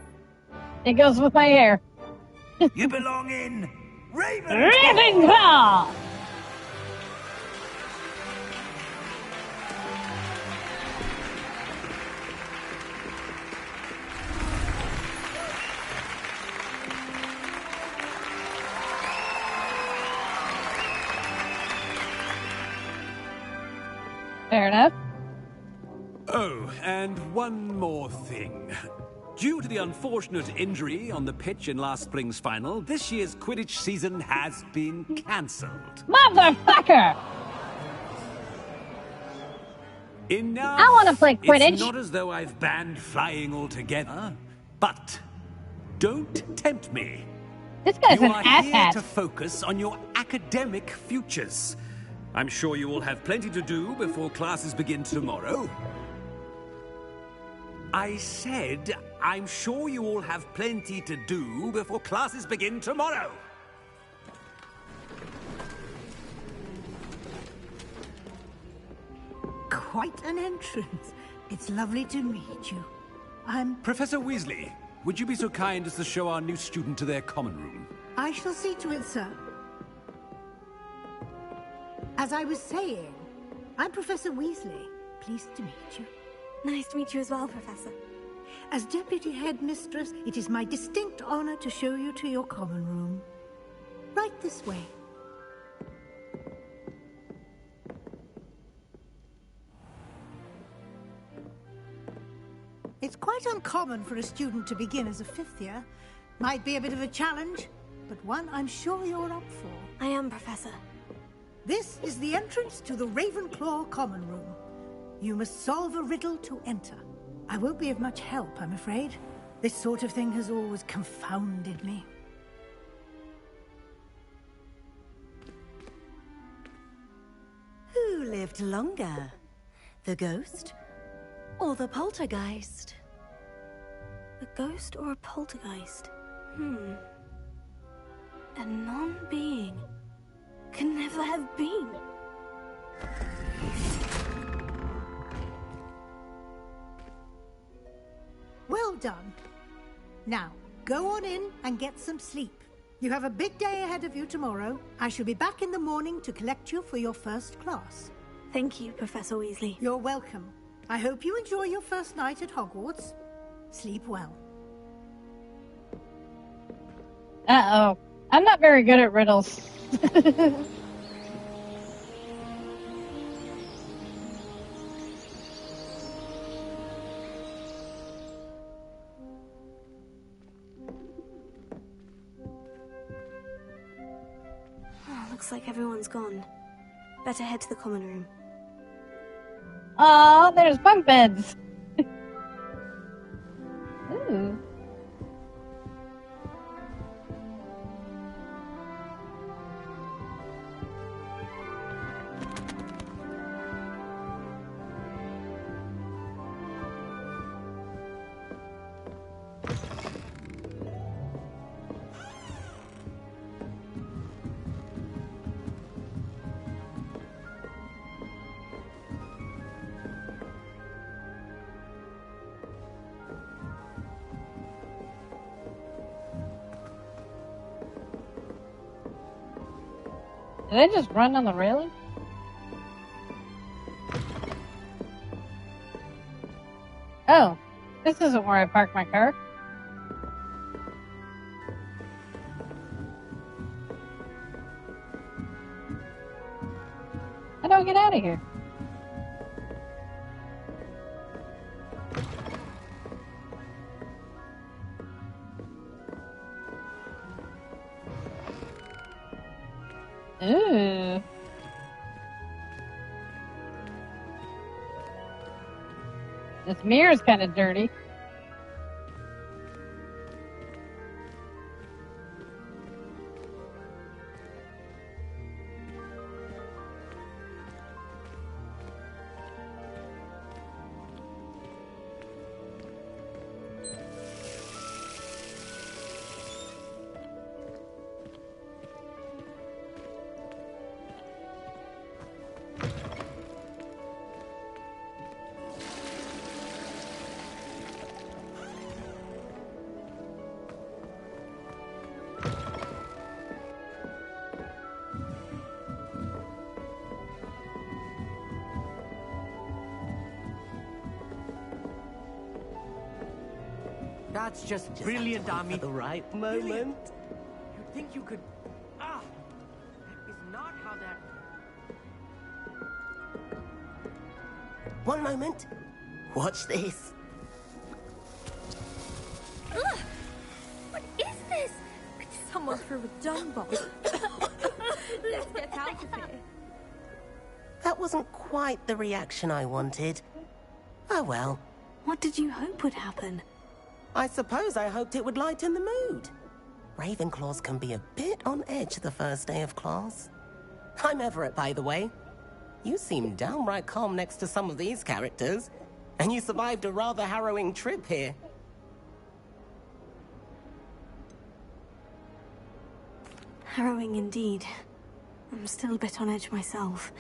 It goes with my hair. You belong in Ravenclaw! Ravenclaw! Fair enough. Oh, and one more thing. Due to the unfortunate injury on the pitch in last spring's final, this year's Quidditch season has been cancelled. Motherfucker! Enough! I want to play Quidditch. It's not as though I've banned flying altogether, but don't tempt me. This guy's You an are here asshat. to focus on your academic futures. I'm sure you will have plenty to do before classes begin tomorrow. I said, I'm sure you all have plenty to do before classes begin tomorrow. Quite an entrance. It's lovely to meet you. I'm... Professor Weasley, would you be so kind as to show our new student to their common room? I shall see to it, sir. As I was saying, I'm Professor Weasley. Pleased to meet you. Nice to meet you as well, Professor. As Deputy Headmistress, it is my distinct honor to show you to your common room. Right this way. It's quite uncommon for a student to begin as a fifth year. Might be a bit of a challenge, but one I'm sure you're up for. I am, Professor. This is the entrance to the Ravenclaw Common Room. You must solve a riddle to enter. I won't be of much help, I'm afraid. This sort of thing has always confounded me. Who lived longer? The ghost or the poltergeist? A ghost or a poltergeist? A non-being can never have been. Well done. Now, go on in and get some sleep. You have a big day ahead of you tomorrow. I shall be back in the morning to collect you for your first class. Thank you, Professor Weasley. You're welcome. I hope you enjoy your first night at Hogwarts. Sleep well. Uh-oh. I'm not very good at riddles. Looks like everyone's gone. Better head to the common room. Aw, there's bunk beds. Ooh. Did I just run on the railing? Oh, this isn't where I parked my car. How do I get out of here? Ooh. This mirror's kind of dirty. That's just brilliant, Army. At the right moment. You'd think you could... Ah! That is not how that... One moment. Watch this. Ugh! What is this? Someone threw a dung bomb. Let's get out of here. That wasn't quite the reaction I wanted. Oh well. What did you hope would happen? I suppose I hoped it would lighten the mood. Ravenclaws can be a bit on edge the first day of class. I'm Everett, by the way. You seem downright calm next to some of these characters, and you survived a rather harrowing trip here. Harrowing indeed. I'm still a bit on edge myself,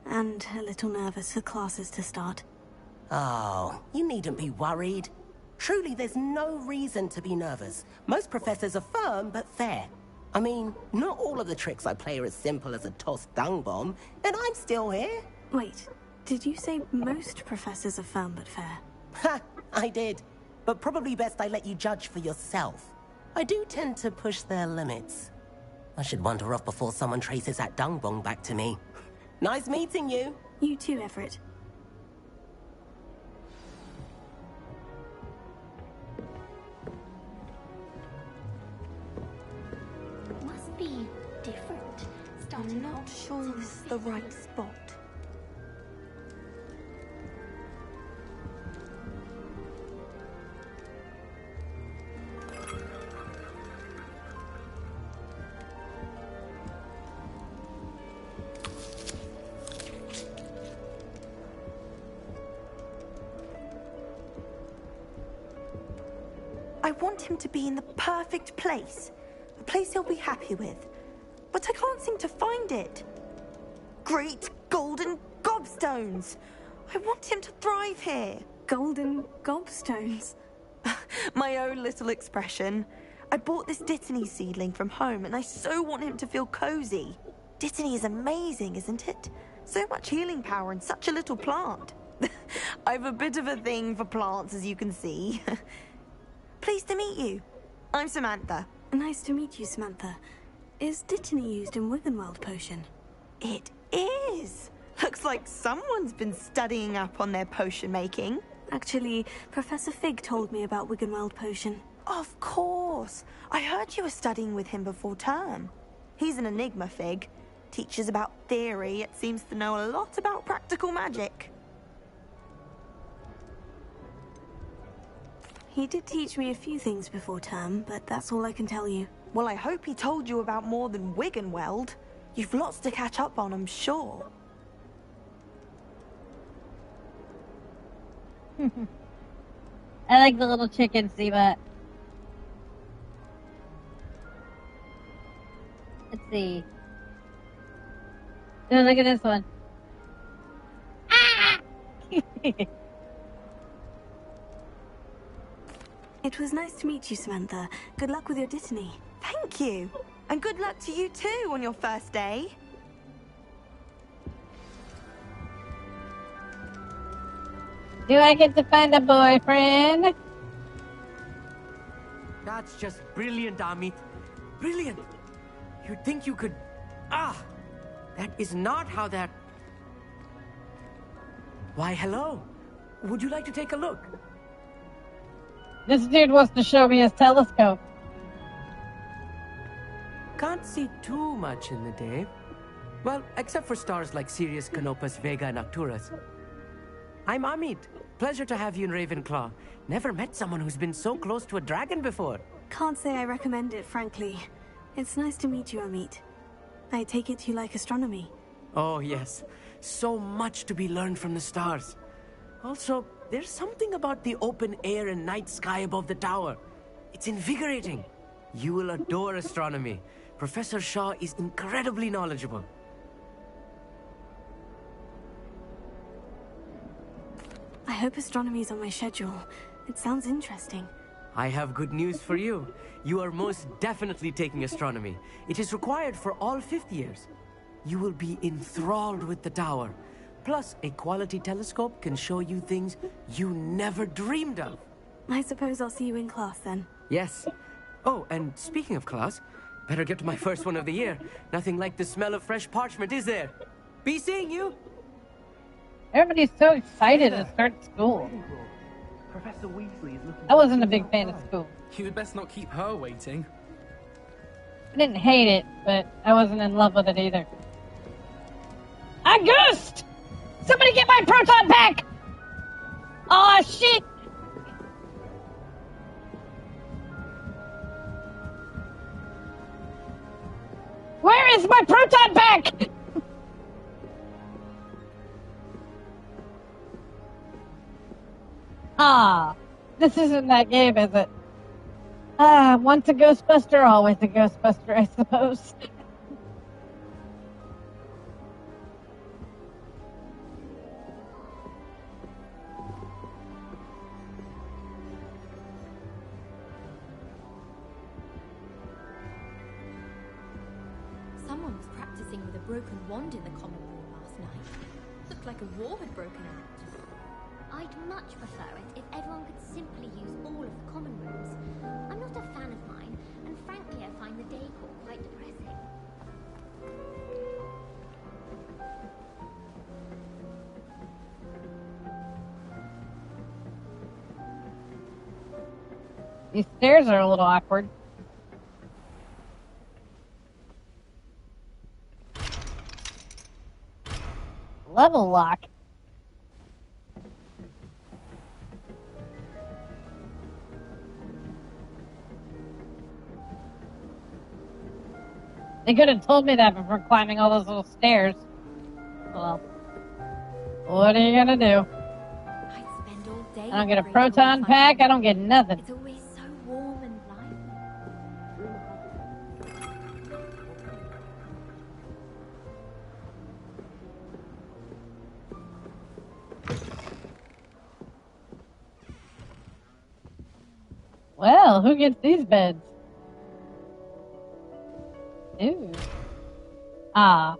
and a little nervous for classes to start. Oh, you needn't be worried. Truly, there's no reason to be nervous. Most professors are firm, but fair. I mean, not all of the tricks I play are as simple as a tossed dung bomb, and I'm still here. Wait, did you say most professors are firm but fair? Ha, I did. But probably best I let you judge for yourself. I do tend to push their limits. I should wander off before someone traces that dung bomb back to me. Nice meeting you. You too, Everett. be different. I'm not sure this is the right spot. I want him to be in the perfect place. A place he'll be happy with. But I can't seem to find it. Great golden gobstones! I want him to thrive here. Golden gobstones? My own little expression. I bought this Dittany seedling from home and I so want him to feel cozy. Dittany is amazing, isn't it? So much healing power in such a little plant. I've a bit of a thing for plants, as you can see. Pleased to meet you. I'm Samantha. Nice to meet you, Samantha. Is Dittany used in Wiggenweld potion? It is. Looks like someone's been studying up on their potion making. Actually, Professor Fig told me about Wiggenweld potion. Of course. I heard you were studying with him before term. He's an enigma, Fig. Teaches about theory, yet seems to know a lot about practical magic. He did teach me a few things before term, but that's all I can tell you. Well, I hope he told you about more than Wiggenweld. You've lots to catch up on, I'm sure. I like the little chicken, Siva. Let's see. Oh, look at this one. Ah! It was nice to meet you, Samantha. Good luck with your Dittany. Thank you. And good luck to you too on your first day. Do I get to find a boyfriend? That's just brilliant, Amit. Brilliant. You'd think you could... Ah! That is not how that... Why, hello. Would you like to take a look? This dude wants to show me his telescope. Can't see too much in the day. Well, except for stars like Sirius, Canopus, Vega, and Arcturus. I'm Amit. Pleasure to have you in Ravenclaw. Never met someone who's been so close to a dragon before. Can't say I recommend it, frankly. It's nice to meet you, Amit. I take it you like astronomy. Oh, yes. So much to be learned from the stars. Also, there's something about the open air and night sky above the tower. It's invigorating. You will adore astronomy. Professor Shaw is incredibly knowledgeable. I hope astronomy's on my schedule. It sounds interesting. I have good news for you. You are most definitely taking astronomy. It is required for all 5th years. You will be enthralled with the tower. Plus, a quality telescope can show you things you never dreamed of. I suppose I'll see you in class then. Yes. Oh, and speaking of class, better get to my first one of the year. Nothing like the smell of fresh parchment, is there? Be seeing you! Everybody's so excited to start school. Professor Weasley is looking... I wasn't a big fan of school. You'd best not keep her waiting. I didn't hate it, but I wasn't in love with it either. August! Somebody get my proton pack! Aw, shit! Where is my proton pack? Ah, this isn't that game, is it? Once a Ghostbuster, always a Ghostbuster, I suppose. Someone was practicing with a broken wand in the common room last night. Looked like a war had broken out. I'd much prefer it if everyone could simply use all of the common rooms. I'm not a fan of mine, and frankly I find the decor quite depressing. These stairs are a little awkward. Level lock. They could have told me that before climbing all those little stairs. Well, what are you gonna do? I'd spend all day. I don't get a proton pack. I don't get nothing. It's always so warm and lively. Well, who gets these beds? Ooh. Ah.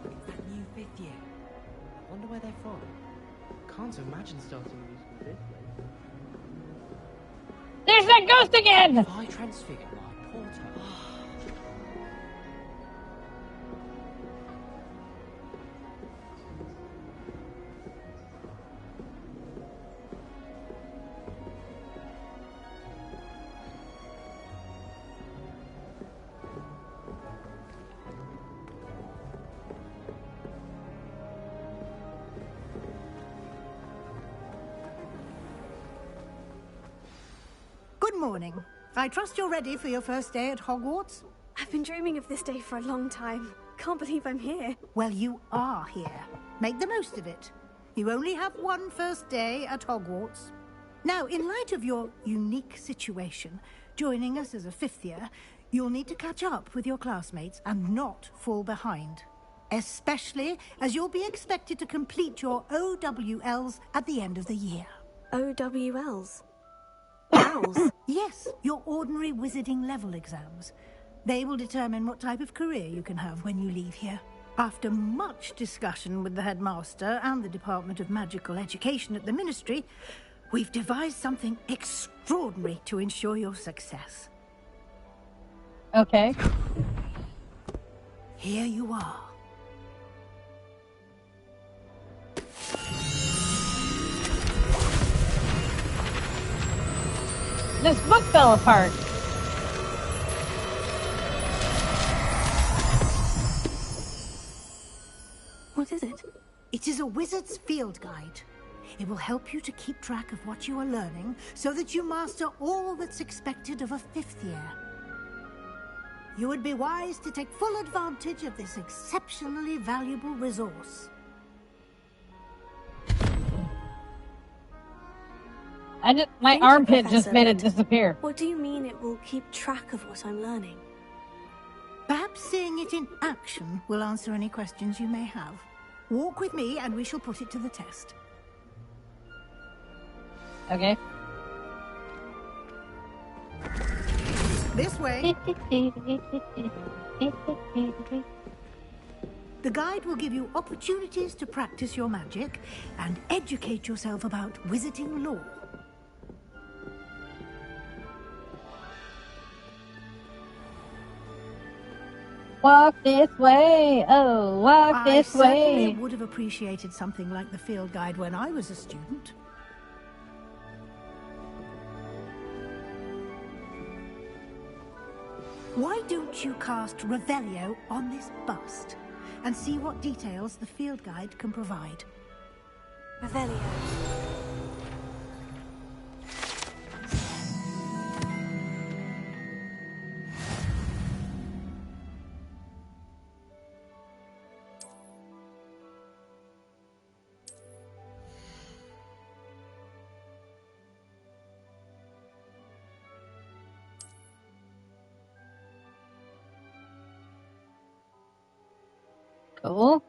It's that new fifth year. I wonder where they're from. Can't imagine starting a musical this late. There's that ghost again! If I transfigured my porter. Good morning. I trust you're ready for your first day at Hogwarts? I've been dreaming of this day for a long time. Can't believe I'm here. Well, you are here. Make the most of it. You only have one first day at Hogwarts. Now, in light of your unique situation, joining us as a fifth year, you'll need to catch up with your classmates and not fall behind. Especially as you'll be expected to complete your OWLs at the end of the year. OWLs? Owls? Yes, your ordinary wizarding level exams. They will determine what type of career you can have when you leave here. After much discussion with the headmaster and the Department of Magical Education at the Ministry, we've devised something extraordinary to ensure your success. Okay. Here you are. This book fell apart. What is it? It is a wizard's field guide. It will help you to keep track of what you are learning so that you master all that's expected of a fifth year. You would be wise to take full advantage of this exceptionally valuable resource. My Thank you, armpit Professor, just made it but disappear. What do you mean it will keep track of what I'm learning? Perhaps seeing it in action will answer any questions you may have. Walk with me and we shall put it to the test. Okay. This way. The guide will give you opportunities to practice your magic and educate yourself about wizarding lore. Walk this way, oh, walk this I certainly way. would have appreciated something like the field guide when I was a student. Why don't you cast Revelio on this bust and see what details the field guide can provide? Revelio. Cool.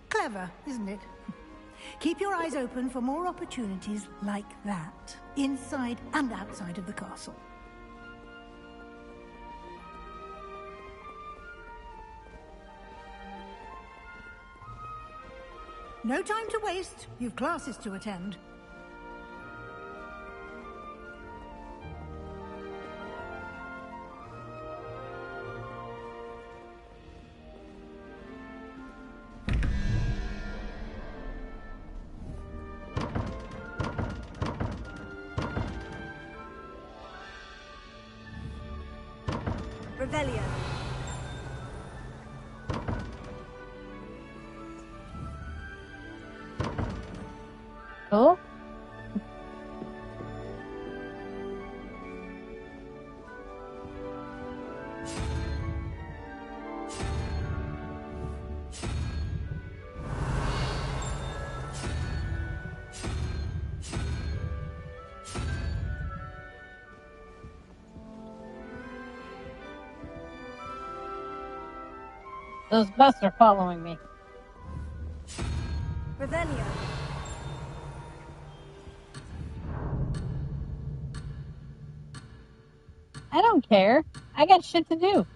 Clever, isn't it? Keep your eyes open for more opportunities like that, inside and outside of the castle. No time to waste. You've classes to attend. Revelio. Cool. Those busts are following me. Revelio. I don't care. I got shit to do.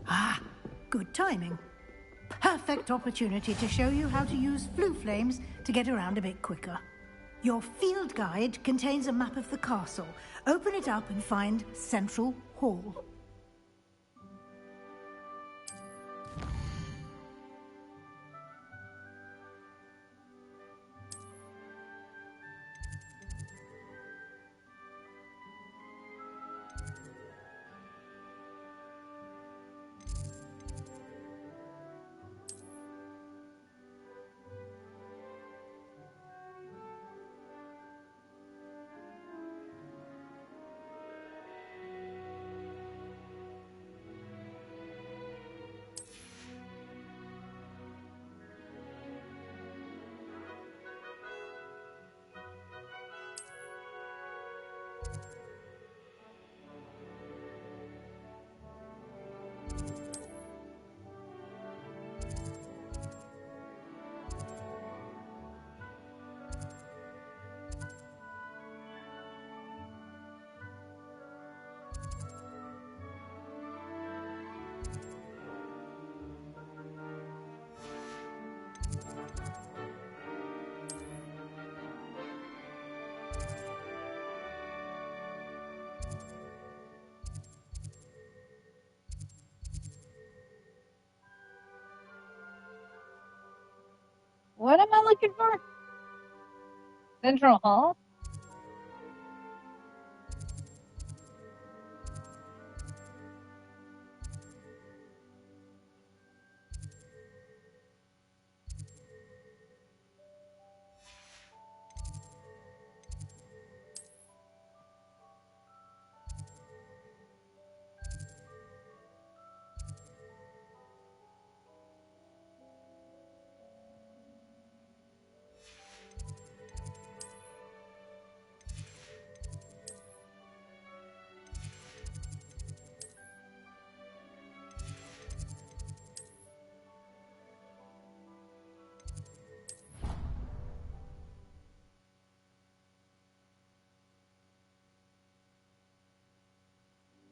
Ah, good timing. Perfect opportunity to show you how to use flue flames to get around a bit quicker. Your field guide contains a map of the castle. Open it up and find Central Hall. What am I looking for? Central Hall?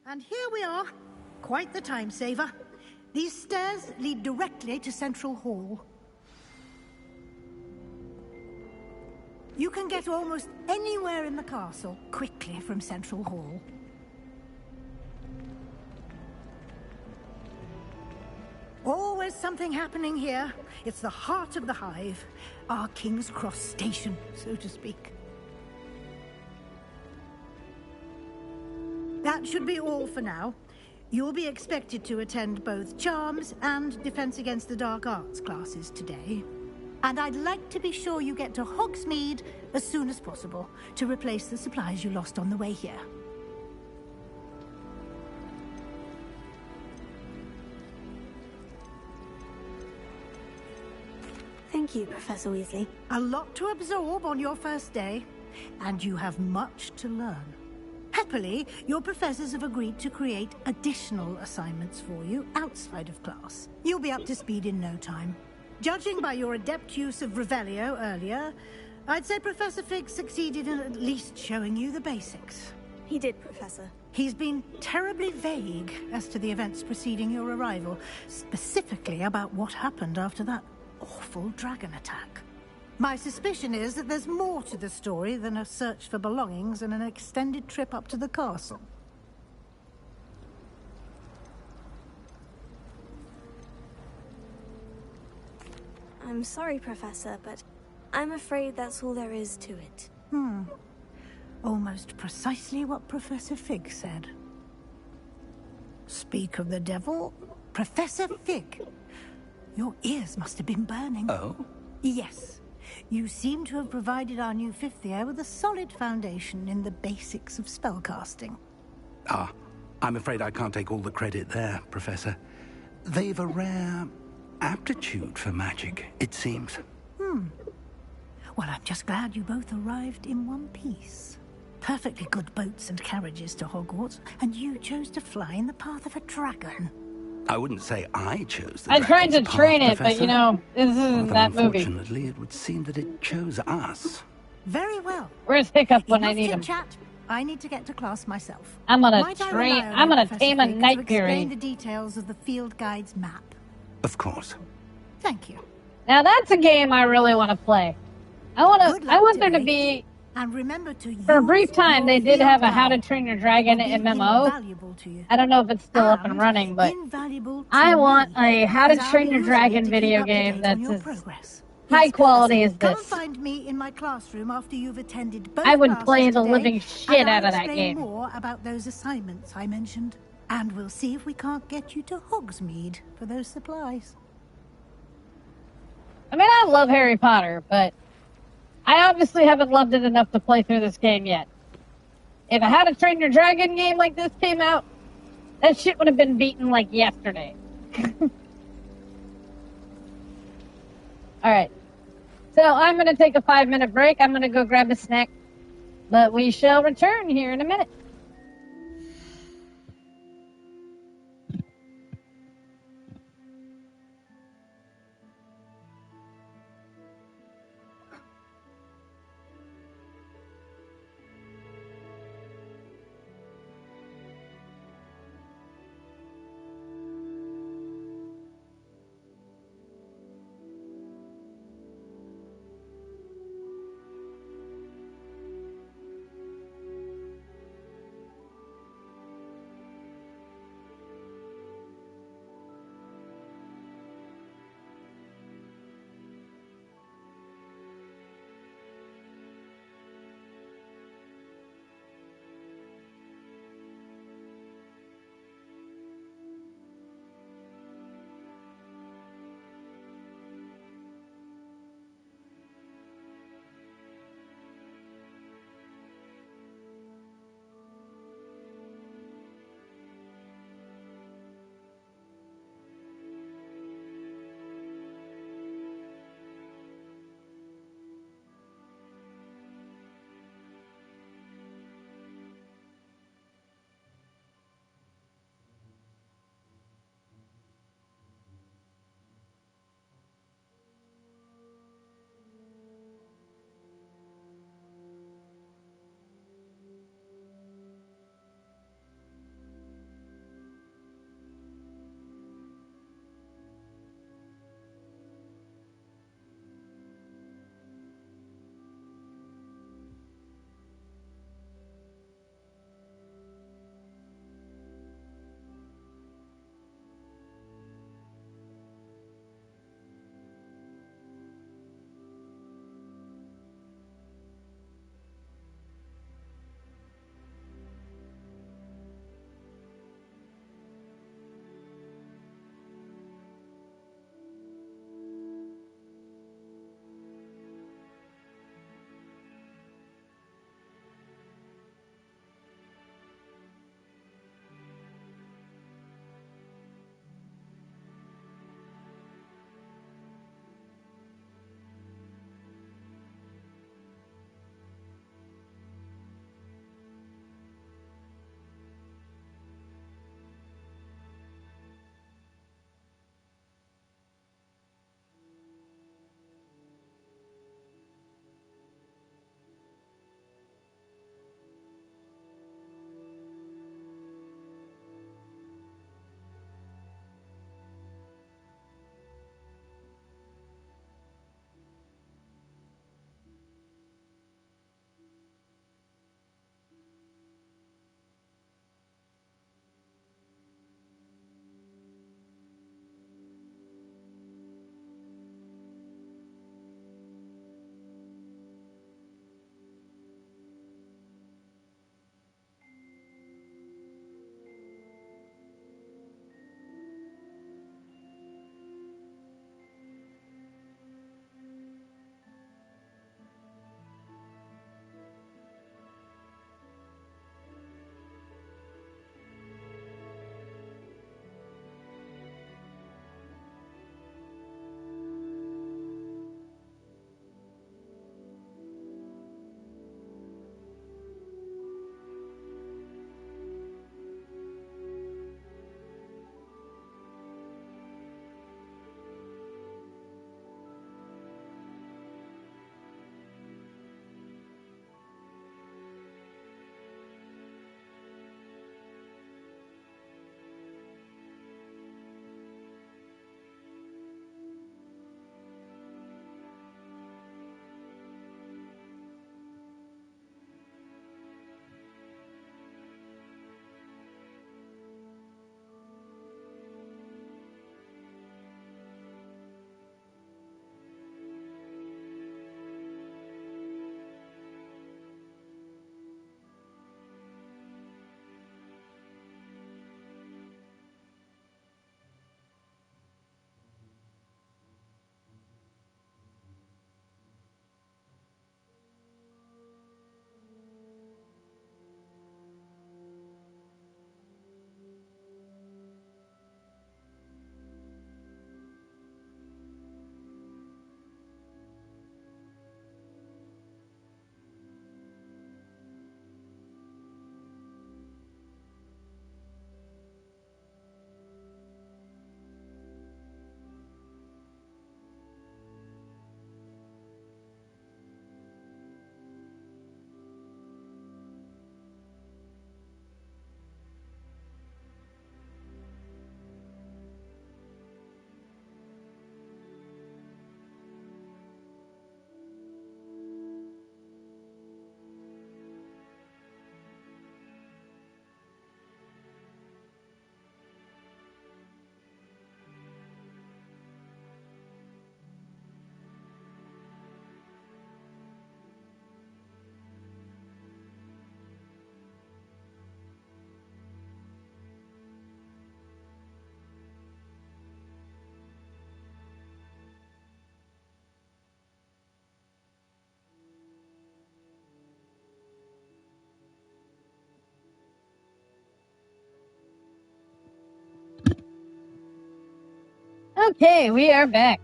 And here we are. Quite the time saver. These stairs lead directly to Central Hall. You can get almost anywhere in the castle quickly from Central Hall. Always something happening here. It's the heart of the hive. Our King's Cross station, so to speak. That should be all for now. You'll be expected to attend both Charms and Defense Against the Dark Arts classes today. And I'd like to be sure you get to Hogsmeade as soon as possible to replace the supplies you lost on the way here. Thank you, Professor Weasley. A lot to absorb on your first day, and you have much to learn. Happily, your professors have agreed to create additional assignments for you outside of class. You'll be up to speed in no time. Judging by your adept use of Revelio earlier, I'd say Professor Fig succeeded in at least showing you the basics. He did, Professor. He's been terribly vague as to the events preceding your arrival, specifically about what happened after that awful dragon attack. My suspicion is that there's more to the story than a search for belongings and an extended trip up to the castle. I'm sorry, Professor, but I'm afraid that's all there is to it. Almost precisely what Professor Fig said. Speak of the devil, Professor Fig. Your ears must have been burning. Oh? Yes. You seem to have provided our new fifth year with a solid foundation in the basics of spellcasting. Ah, I'm afraid I can't take all the credit there, Professor. They've a rare aptitude for magic, it seems. Well, I'm just glad you both arrived in one piece. Perfectly good boats and carriages to Hogwarts, and you chose to fly in the path of a dragon. I wouldn't say I chose the I tried to dragon's path, train it, but Professor. you know, this isn't Although, that movie. unfortunately, it would seem that it chose us. Very well. Where's Hiccup when I Enough need him? chit-chat. I need to get to class myself. I'm gonna Might I train. rely on I'm you, gonna Professor tame a Fig, night to explain fury. the details of the field guide's map. Of course. Thank you. Now that's a game I really want to play. I want there to be. And remember to For a brief time, they did have a How to Train Your Dragon MMO. invaluable to you. I don't know if it's still up and running, but Invaluable to I want me, a How to as I'll Train be Your using Dragon it to video keep up to game date on that's your as progress. high Yes, quality as Professor, this. Come find me in my classroom after you've attended both I would classes play the today, living shit and out I'll of that explain game. more about those assignments I mentioned. And we'll see if we can't get you to Hogsmeade for those supplies. I mean, I love Harry Potter, but I obviously haven't loved it enough to play through this game yet. If a How to Train Your Dragon game like this came out, that shit would have been beaten like yesterday. Alright. So I'm going to take a 5-minute break. I'm going to go grab a snack. But we shall return here in a minute. Okay, we are back.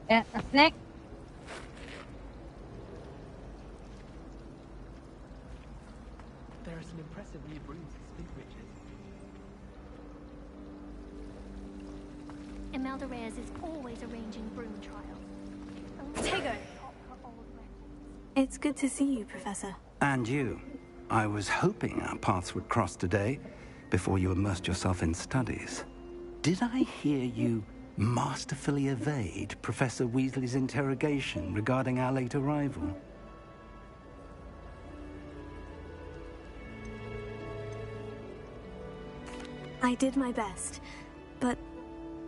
A snack? There are some impressive new brooms at Speedbridges. Imelda Reyes is always arranging broom trials. Tego! It's good to see you, Professor. And you. I was hoping our paths would cross today, before you immersed yourself in studies. Did I hear you masterfully evade Professor Weasley's interrogation regarding our late arrival? I did my best, but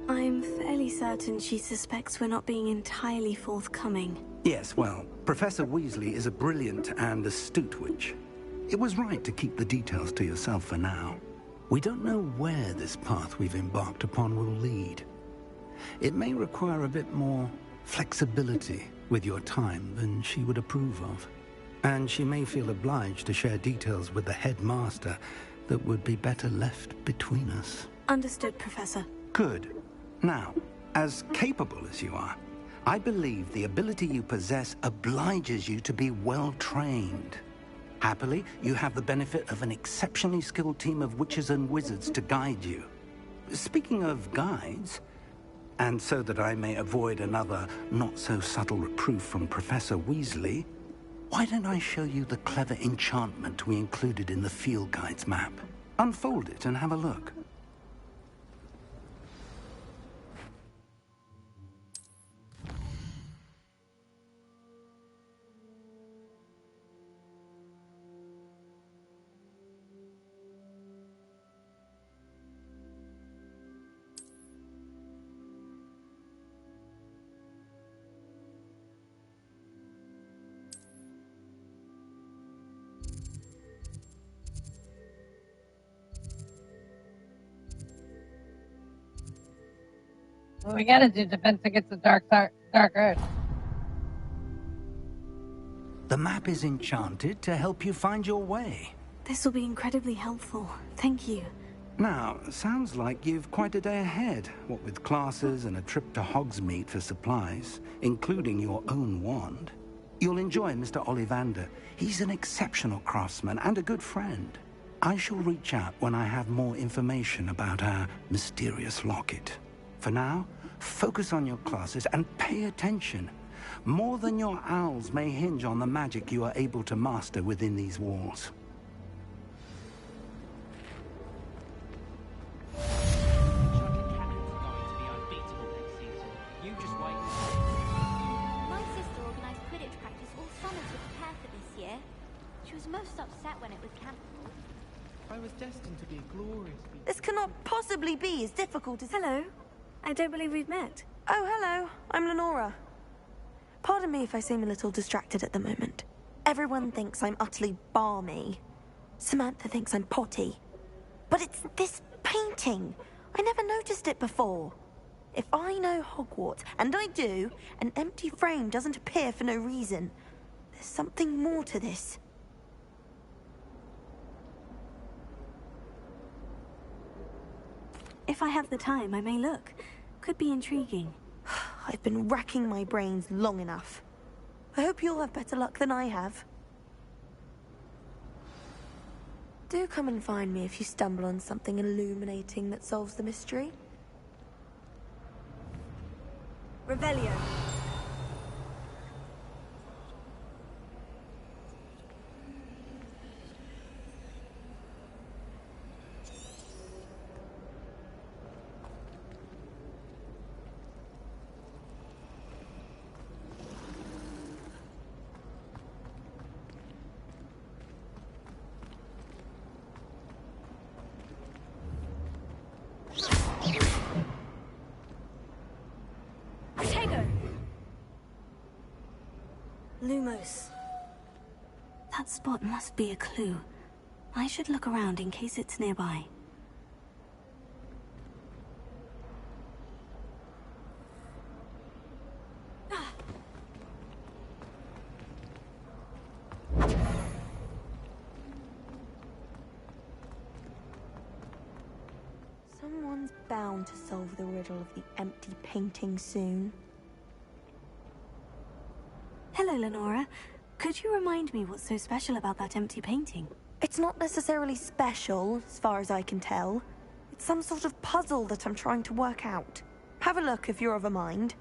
I'm fairly certain she suspects we're not being entirely forthcoming. Yes, well, Professor Weasley is a brilliant and astute witch. It was right to keep the details to yourself for now. We don't know where this path we've embarked upon will lead. It may require a bit more flexibility with your time than she would approve of. And she may feel obliged to share details with the headmaster that would be better left between us. Understood, Professor. Good. Now, as capable as you are, I believe the ability you possess obliges you to be well-trained. Happily, you have the benefit of an exceptionally skilled team of witches and wizards to guide you. Speaking of guides, and so that I may avoid another not-so-subtle reproof from Professor Weasley, why don't I show you the clever enchantment we included in the field guide's map? Unfold it and have a look. Well, we gotta do defense against the dark arts. The map is enchanted to help you find your way. This will be incredibly helpful. Thank you. Now, sounds like you've quite a day ahead, what with classes and a trip to Hogsmeade for supplies, including your own wand. You'll enjoy Mr. Ollivander. He's an exceptional craftsman and a good friend. I shall reach out when I have more information about our mysterious locket. For now, focus on your classes and pay attention. More than your owls may hinge on the magic you are able to master within these walls. My sister organised Quidditch practice all summer to prepare for this year. She was most upset when it was cancelled. I was destined to be a glorious beast. This cannot possibly be as difficult as... Hello. I don't believe we've met. Oh, hello. I'm Lenora. Pardon me if I seem a little distracted at the moment. Everyone thinks I'm utterly balmy. Samantha thinks I'm potty. But it's this painting. I never noticed it before. If I know Hogwarts, and I do, an empty frame doesn't appear for no reason. There's something more to this. If I have the time, I may look. Could be intriguing. I've been racking my brains long enough. I hope you'll have better luck than I have. Do come and find me if you stumble on something illuminating that solves the mystery. Revelio. Lumos. That spot must be a clue. I should look around in case it's nearby. bound to solve the riddle of the empty painting soon. Hello, Lenora. Could you remind me what's so special about that empty painting? It's not necessarily special, as far as I can tell. It's some sort of puzzle that I'm trying to work out. Have a look if you're of a mind.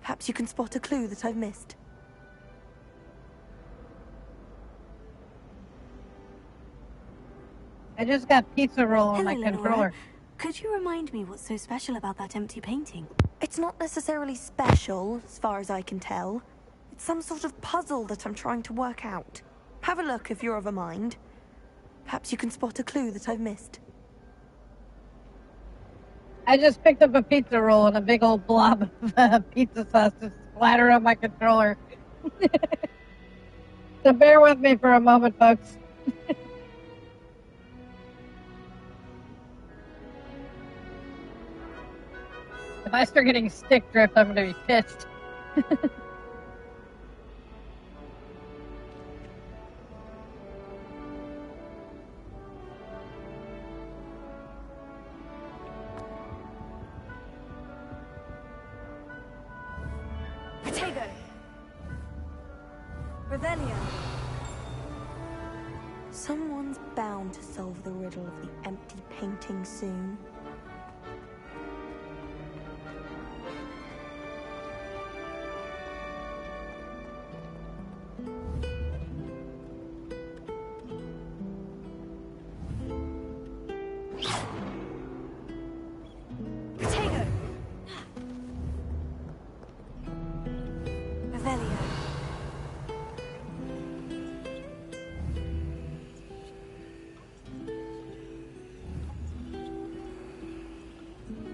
Perhaps you can spot a clue that I've missed. I just got pizza roll on Hello, my Lenora. controller. Could you remind me what's so special about that empty painting? It's not necessarily special, as far as I can tell. It's some sort of puzzle that I'm trying to work out. Have a look if you're of a mind. Perhaps you can spot a clue that I've missed. I just picked up a pizza roll and a big old blob of pizza sauce just splattered on my controller. So bear with me for a moment, folks. If I start getting stick drift, I'm going to be pissed. Protego! Revelio! Someone's bound to solve the riddle of the empty painting soon. Protego! Revelio!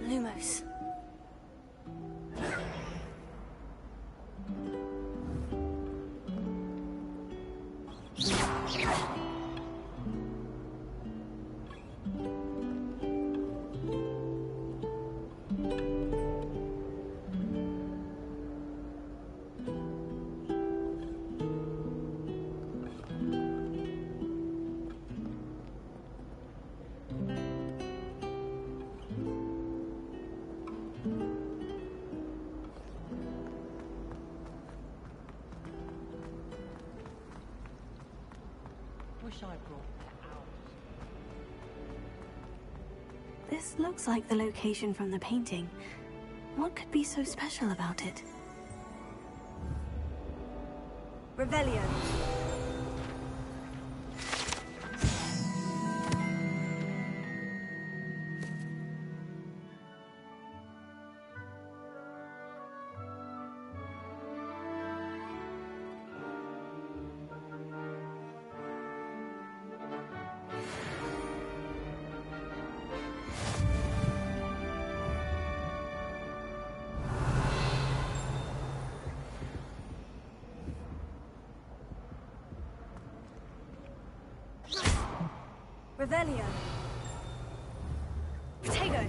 Lumos. Wish I brought that out. This looks like the location from the painting. What could be so special about it? Revelio. Revelio. Protego.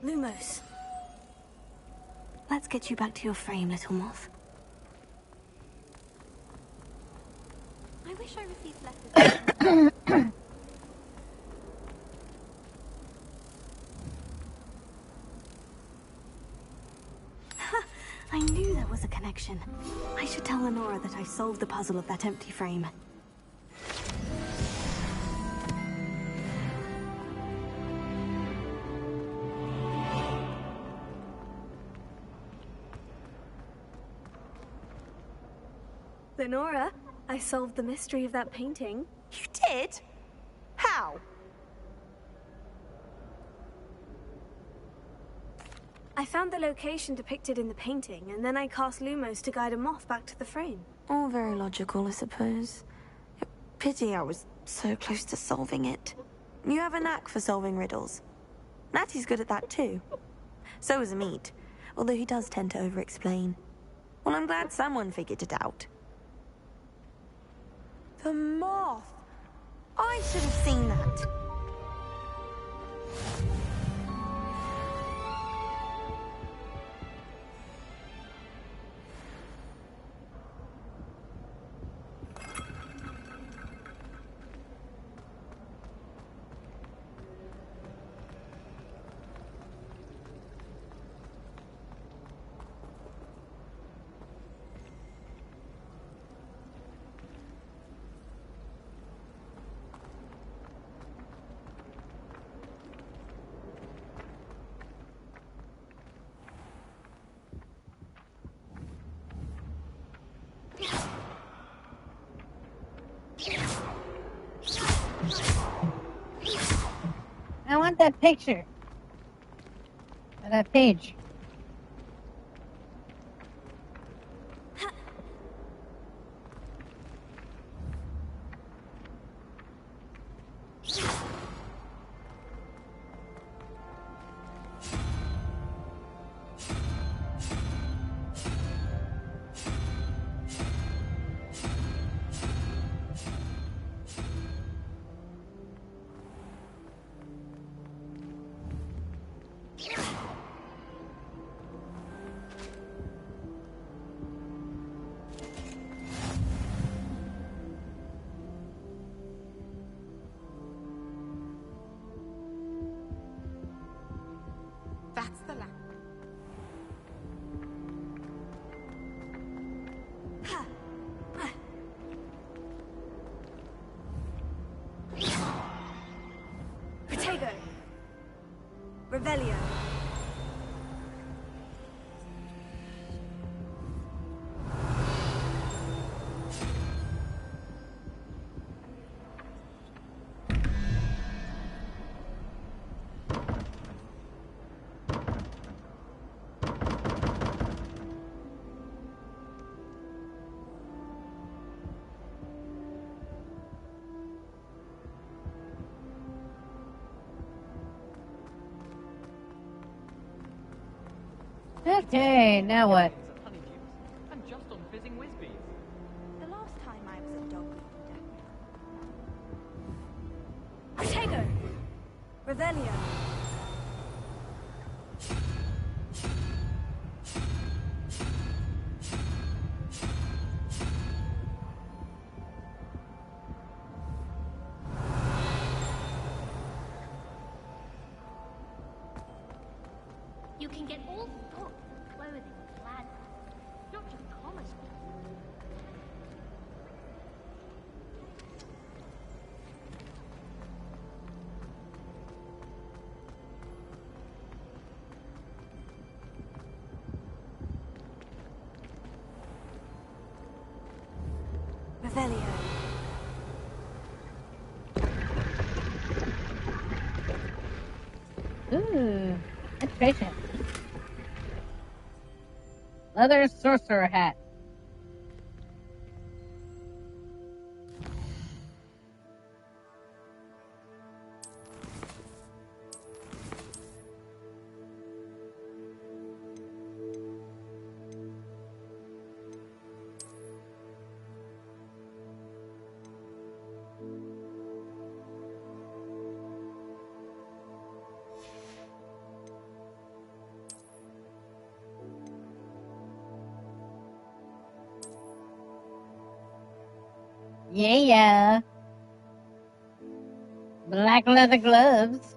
Lumos. Let's get you back to your frame, little moth. I wish I received letters. I knew there was a connection. I should tell Lenora that I solved the puzzle of that empty frame. Lenora, I solved the mystery of that painting. You did? How? I found the location depicted in the painting, and then I cast Lumos to guide a moth back to the frame. All very logical, I suppose. Pity I was so close to solving it. You have a knack for solving riddles. Natty's good at that too. So is Amit, although he does tend to over-explain. Well, I'm glad someone figured it out. The moth! I should have seen that. that picture? Or that page? That's the lamp. Protego! Revelio! Okay, now what? And just on fizzing whizbees. The last time I was at dog meeting, Protego! Revelio! You can get all sorts of clothing with plasma, not just common stuff. Revelio! Ooh, that's patient. Leather sorcerer hat. Yeah. Black leather gloves.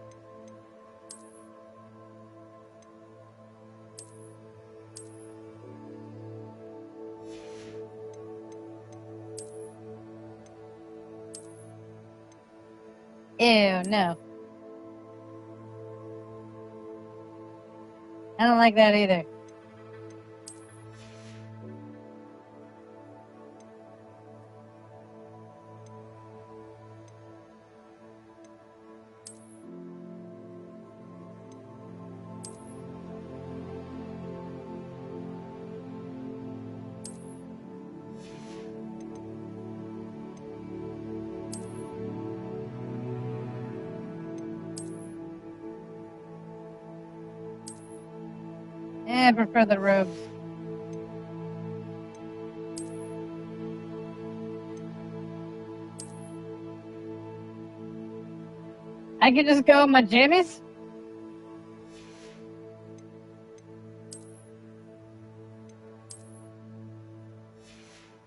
Ew, no. I don't like that either. I prefer the robes. I can just go in my jammies?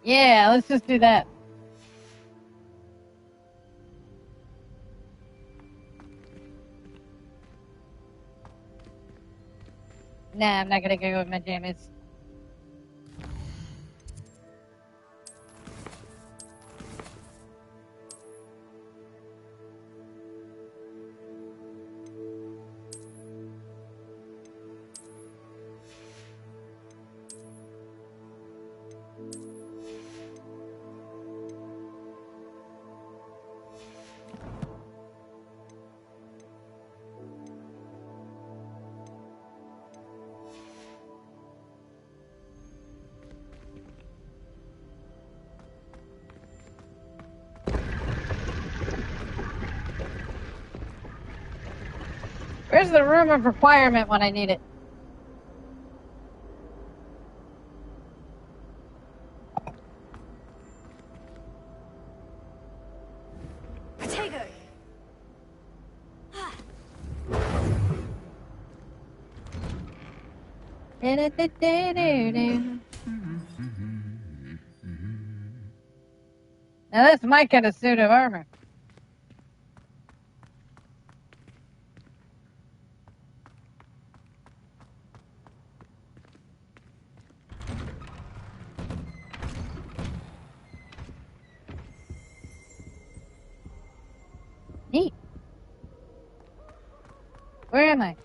Yeah, let's just do that. Nah, I'm not gonna go with my jammies. Where's the room of requirement when I need it? Potato! Now that's my kind of suit of armor. Neat. Where am I?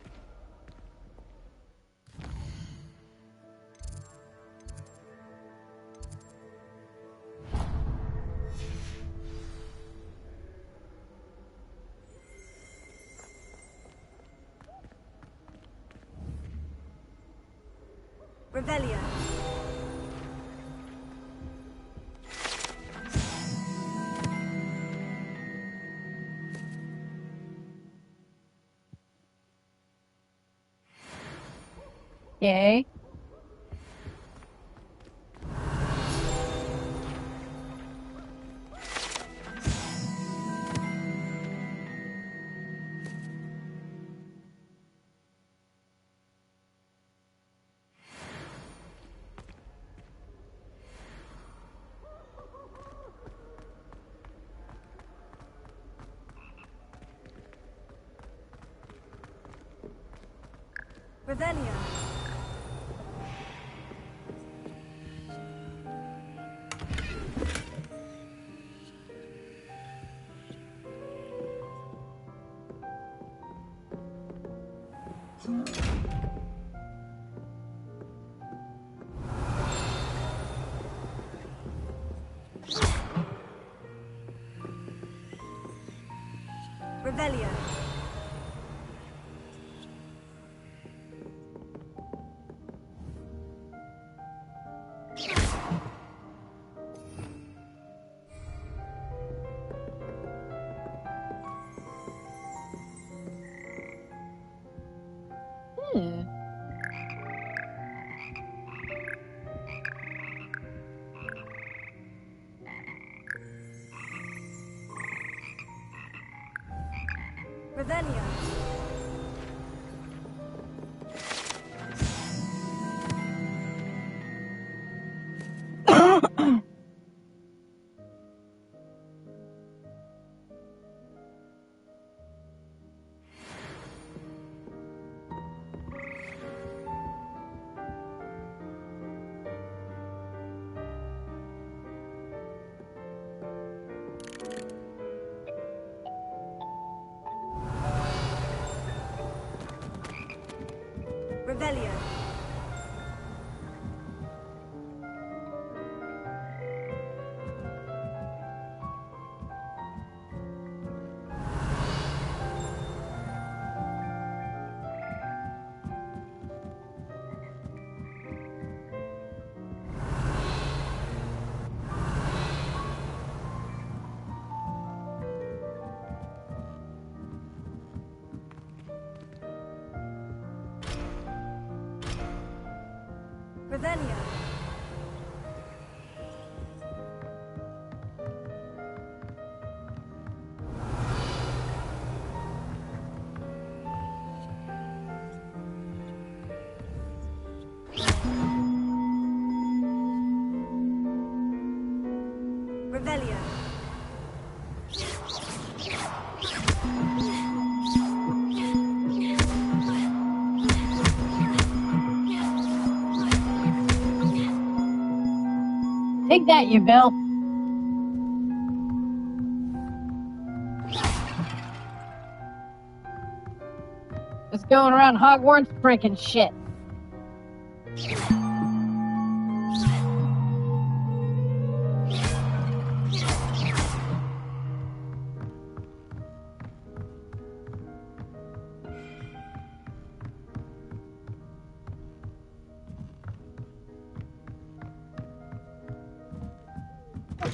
Revelio. Yay. Revelio. Revelio. Revelio. Revelio. Revelio. Revelio. Take that, you Bill. Just going around Hogwarts breaking shit.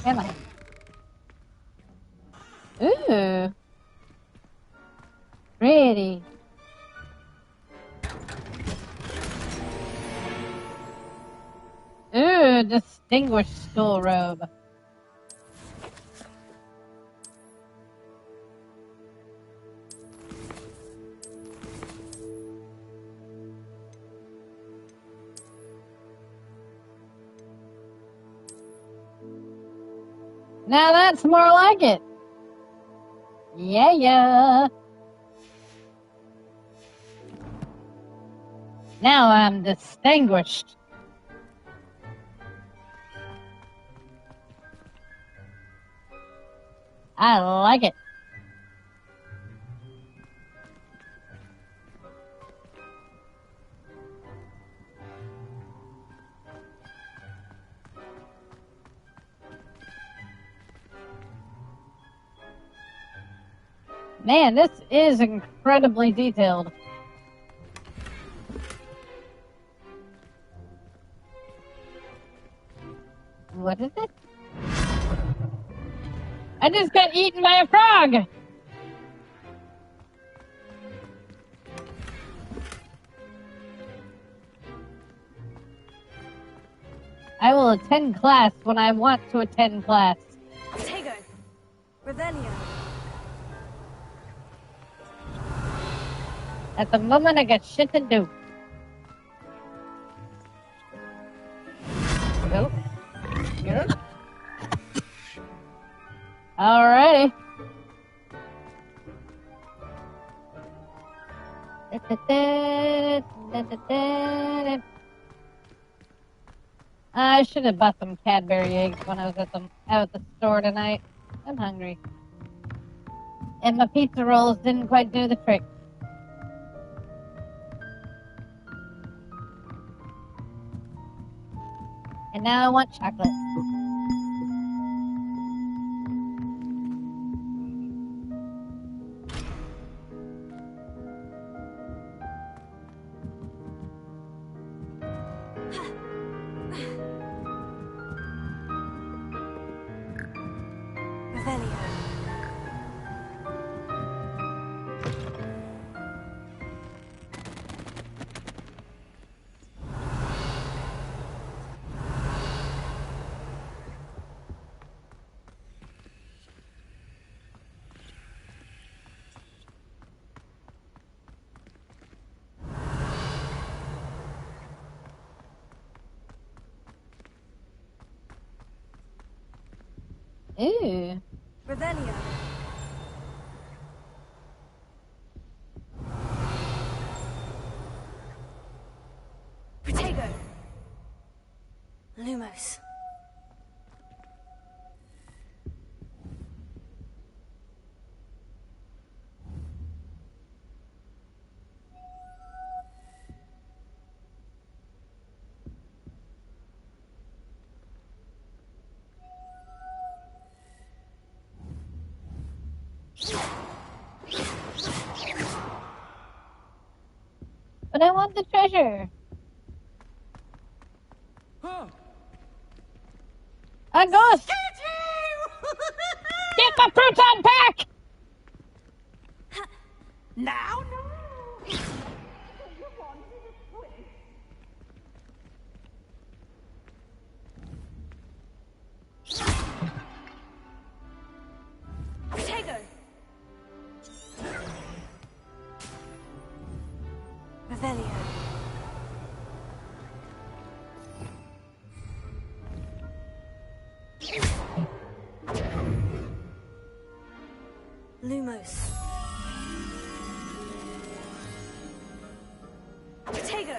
Am I? Ooh. Pretty. distinguished school robe. Now that's more like it. Yeah. Now I'm distinguished. I like it. Man, this is incredibly detailed. What is it? I just got eaten by a frog! I will attend class when I want to attend class. Tego! Revelio! At the moment, I got shit to do. Nope. Yep. Alrighty. I should have bought some Cadbury eggs when I was out at the store tonight. I'm hungry. And my pizza rolls didn't quite do the trick. And now I want chocolate. Ew. Revelio. Protego. Lumos. But I want the treasure. A ghost! Get my proton pack! Now, Protego. Revelio. Lumos. Protego.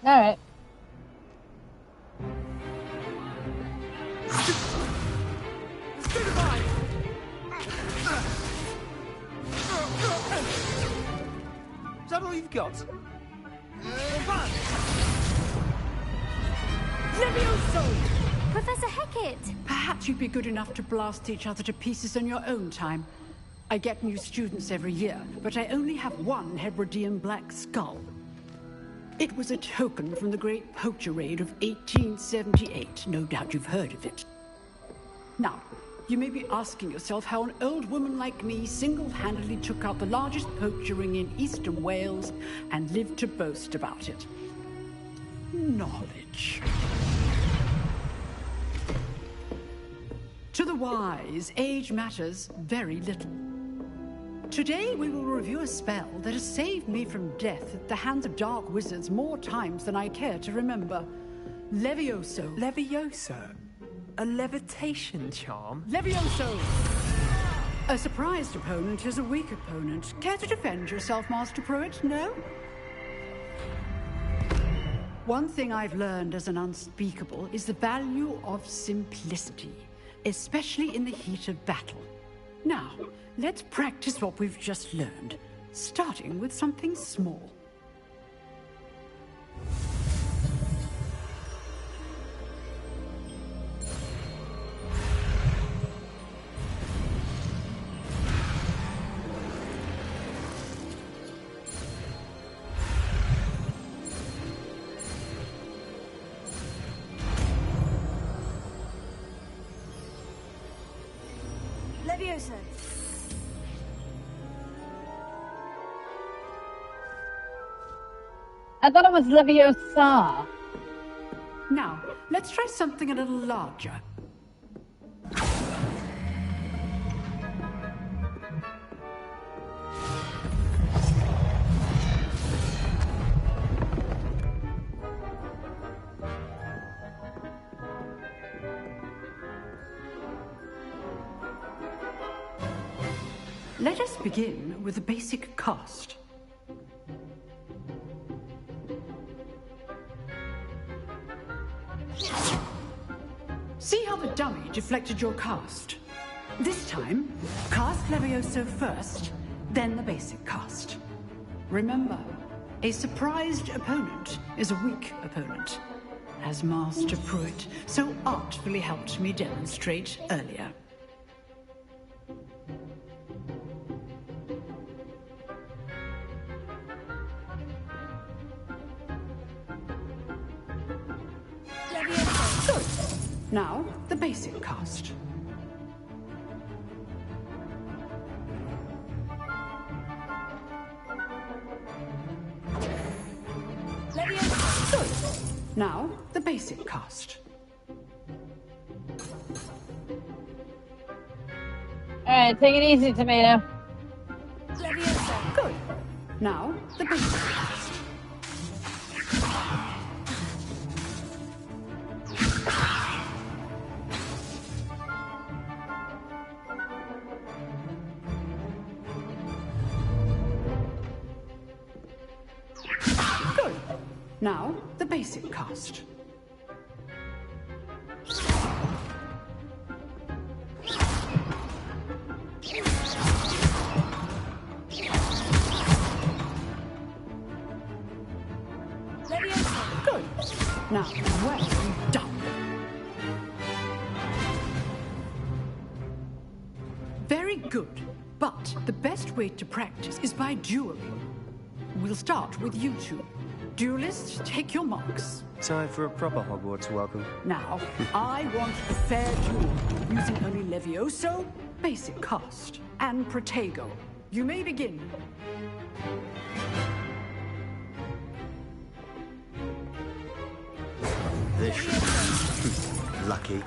Alright. that all you've got? Levioso! Professor Hecat! Perhaps you'd be good enough to blast each other to pieces in your own time. I get new students every year, but I only have one Hebridean black skull. It was a token from the Great Poacher Raid of 1878. No doubt you've heard of it. Now, you may be asking yourself how an old woman like me single-handedly took out the largest poacher ring in eastern Wales and lived to boast about it. Knowledge. To the wise, age matters very little. Today we will review a spell that has saved me from death at the hands of dark wizards more times than I care to remember. Levioso. Levioso? A levitation charm? Levioso! A surprised opponent is a weak opponent. Care to defend yourself, Master Pruitt? No? One thing I've learned as an unspeakable is the value of simplicity, especially in the heat of battle. Now, let's practice what we've just learned, starting with something small. Levioso. I thought it was Leviosa. Now, let's try something a little larger. Let us begin with a basic cast. See how the dummy deflected your cast? This time, cast Levioso first, then the basic cast. Remember, a surprised opponent is a weak opponent, as Master Pruitt so artfully helped me demonstrate earlier. Good. Now, the basic cast. Good. Now, the basic cast. Alright, take it easy, Tomato. Good. Now, the basic cast. Good. Now, the basic cast. Good. Now, well done. Very good. But the best way to practice is by dueling. We'll start with you two. Duelists, take your marks. Time for a proper Hogwarts welcome. Now, I want a fair duel, using only Levioso, basic cast, and Protego. You may begin. This should be lucky.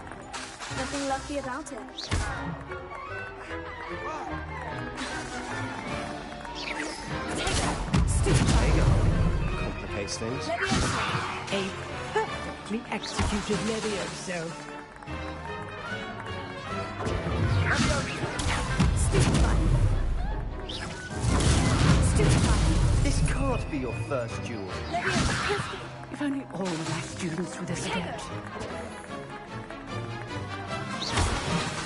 Nothing lucky about it. Complicates things. A perfectly executed Levioso. This can't be your first duel. If only all of my students were this adept.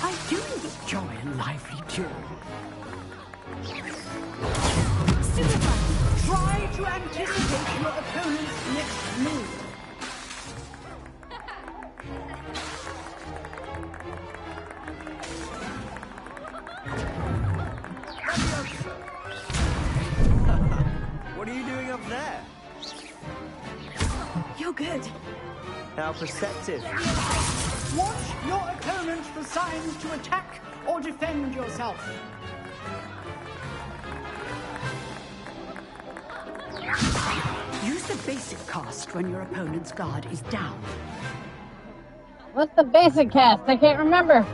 I do enjoy a lively duel. Try your opponent's next move. What are you doing up there? You're good. How perceptive. Watch your opponent for signs to attack or defend yourself. Use the basic cast when your opponent's guard is down. What's the basic cast? I can't remember.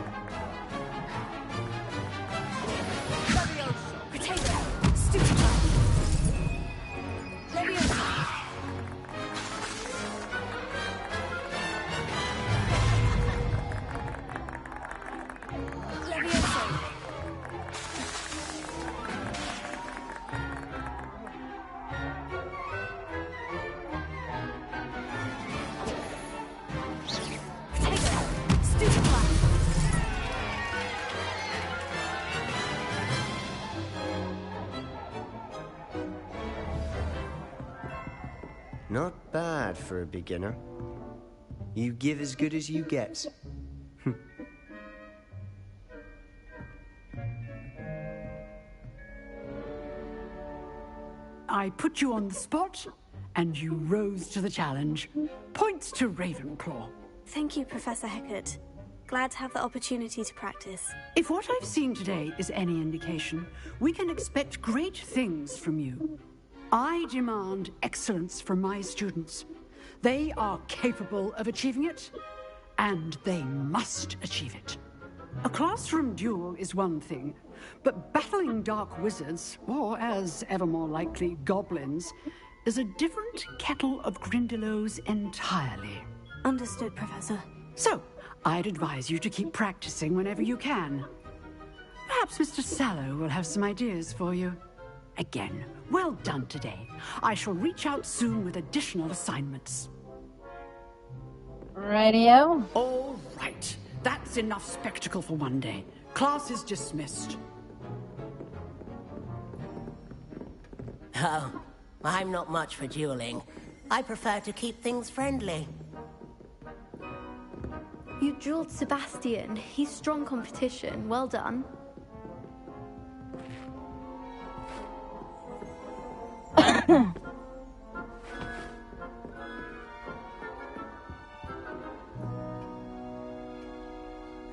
Not bad for a beginner. You give as good as you get. I put you on the spot, and you rose to the challenge. Points to Ravenclaw. Thank you, Professor Hecat. Glad to have the opportunity to practice. If what I've seen today is any indication, we can expect great things from you. I demand excellence from my students. They are capable of achieving it, and they must achieve it. A classroom duel is one thing, but battling dark wizards, or as ever more likely, goblins, is a different kettle of Grindylows entirely. Understood, Professor. So, I'd advise you to keep practicing whenever you can. Perhaps Mr. Sallow will have some ideas for you. Again, well done today. I shall reach out soon with additional assignments. Radio. All right. That's enough spectacle for one day. Class is dismissed. Oh, I'm not much for dueling. I prefer to keep things friendly. You dueled Sebastian. He's strong competition. Well done.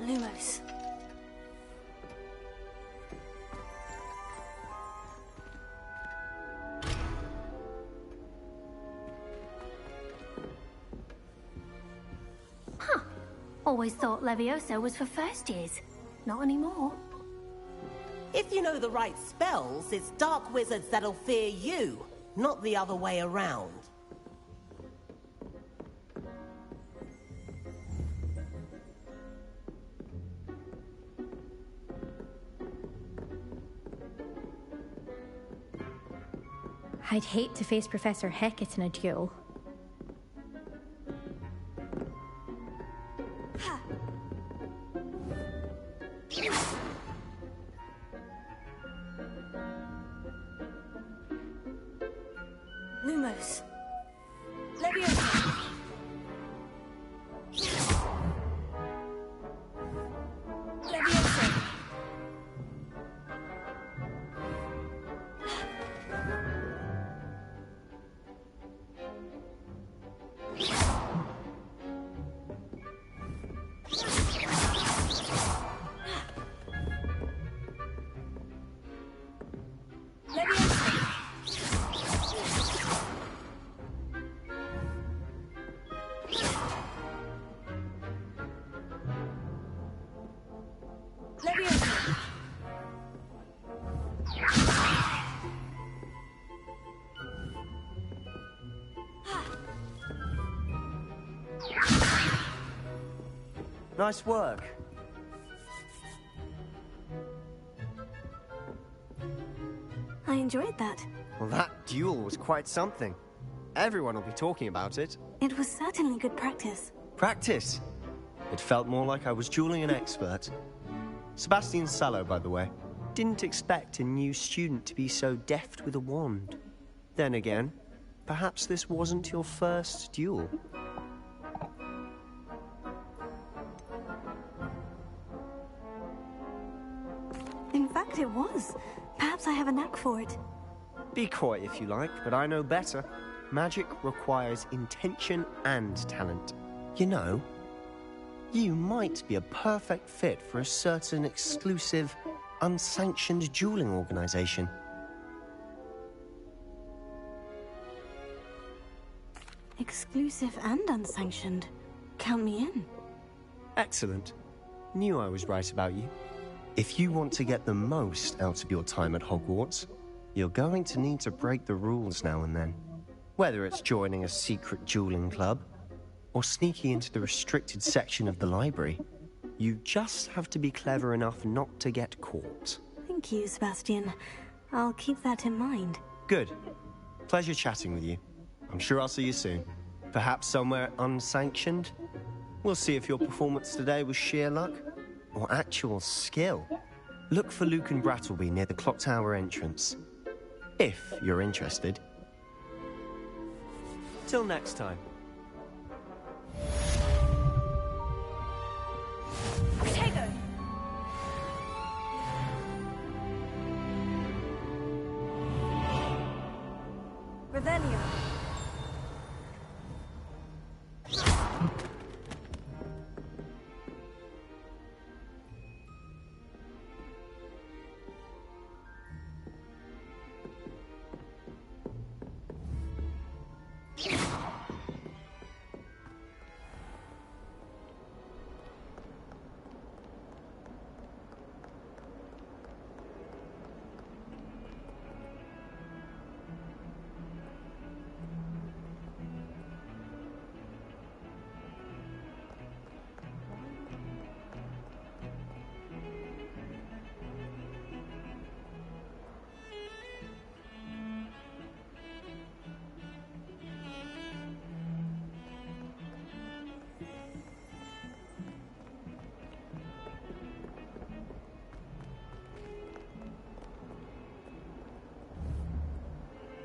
Lumos. Huh. Always thought Leviosa was for first years. Not anymore. If you know the right spells, it's dark wizards that'll fear you, not the other way around. I'd hate to face Professor Hecat in a duel. Lumos. Leviosa. Leviosa. Nice work. I enjoyed that. Well, that duel was quite something. Everyone will be talking about it. It was certainly good practice. Practice? It felt more like I was dueling an expert. Sebastian Sallow, by the way. Didn't expect a new student to be so deft with a wand. Then again, perhaps this wasn't your first duel. In fact, it was. Perhaps I have a knack for it. Be coy if you like, but I know better. Magic requires intention and talent. You know, you might be a perfect fit for a certain exclusive, unsanctioned dueling organization. Exclusive and unsanctioned. Count me in. Excellent. Knew I was right about you. If you want to get the most out of your time at Hogwarts, you're going to need to break the rules now and then. Whether it's joining a secret dueling club, or sneaking into the restricted section of the library, you just have to be clever enough not to get caught. Thank you, Sebastian. I'll keep that in mind. Good. Pleasure chatting with you. I'm sure I'll see you soon. Perhaps somewhere unsanctioned? We'll see if your performance today was sheer luck or actual skill. Look for Luke and Brattleby near the clock tower entrance, if you're interested. Till next time. Potato! Revelio.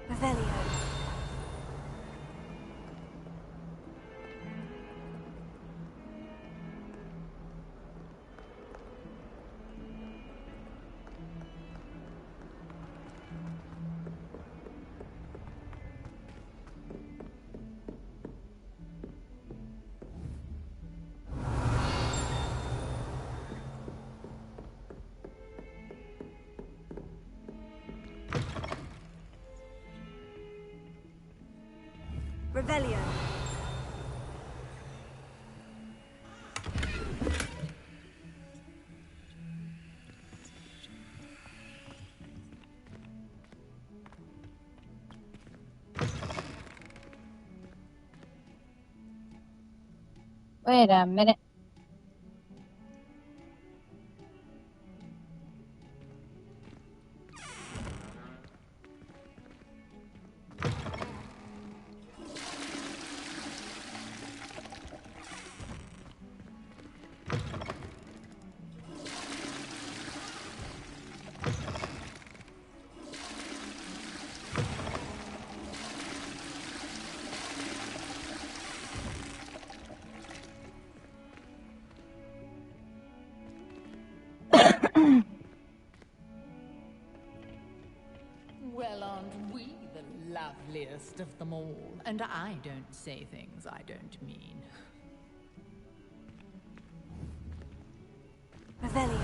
Revelio. Revelio. Wait a minute. Well, aren't we the loveliest of them all? And I don't say things I don't mean. Revelio.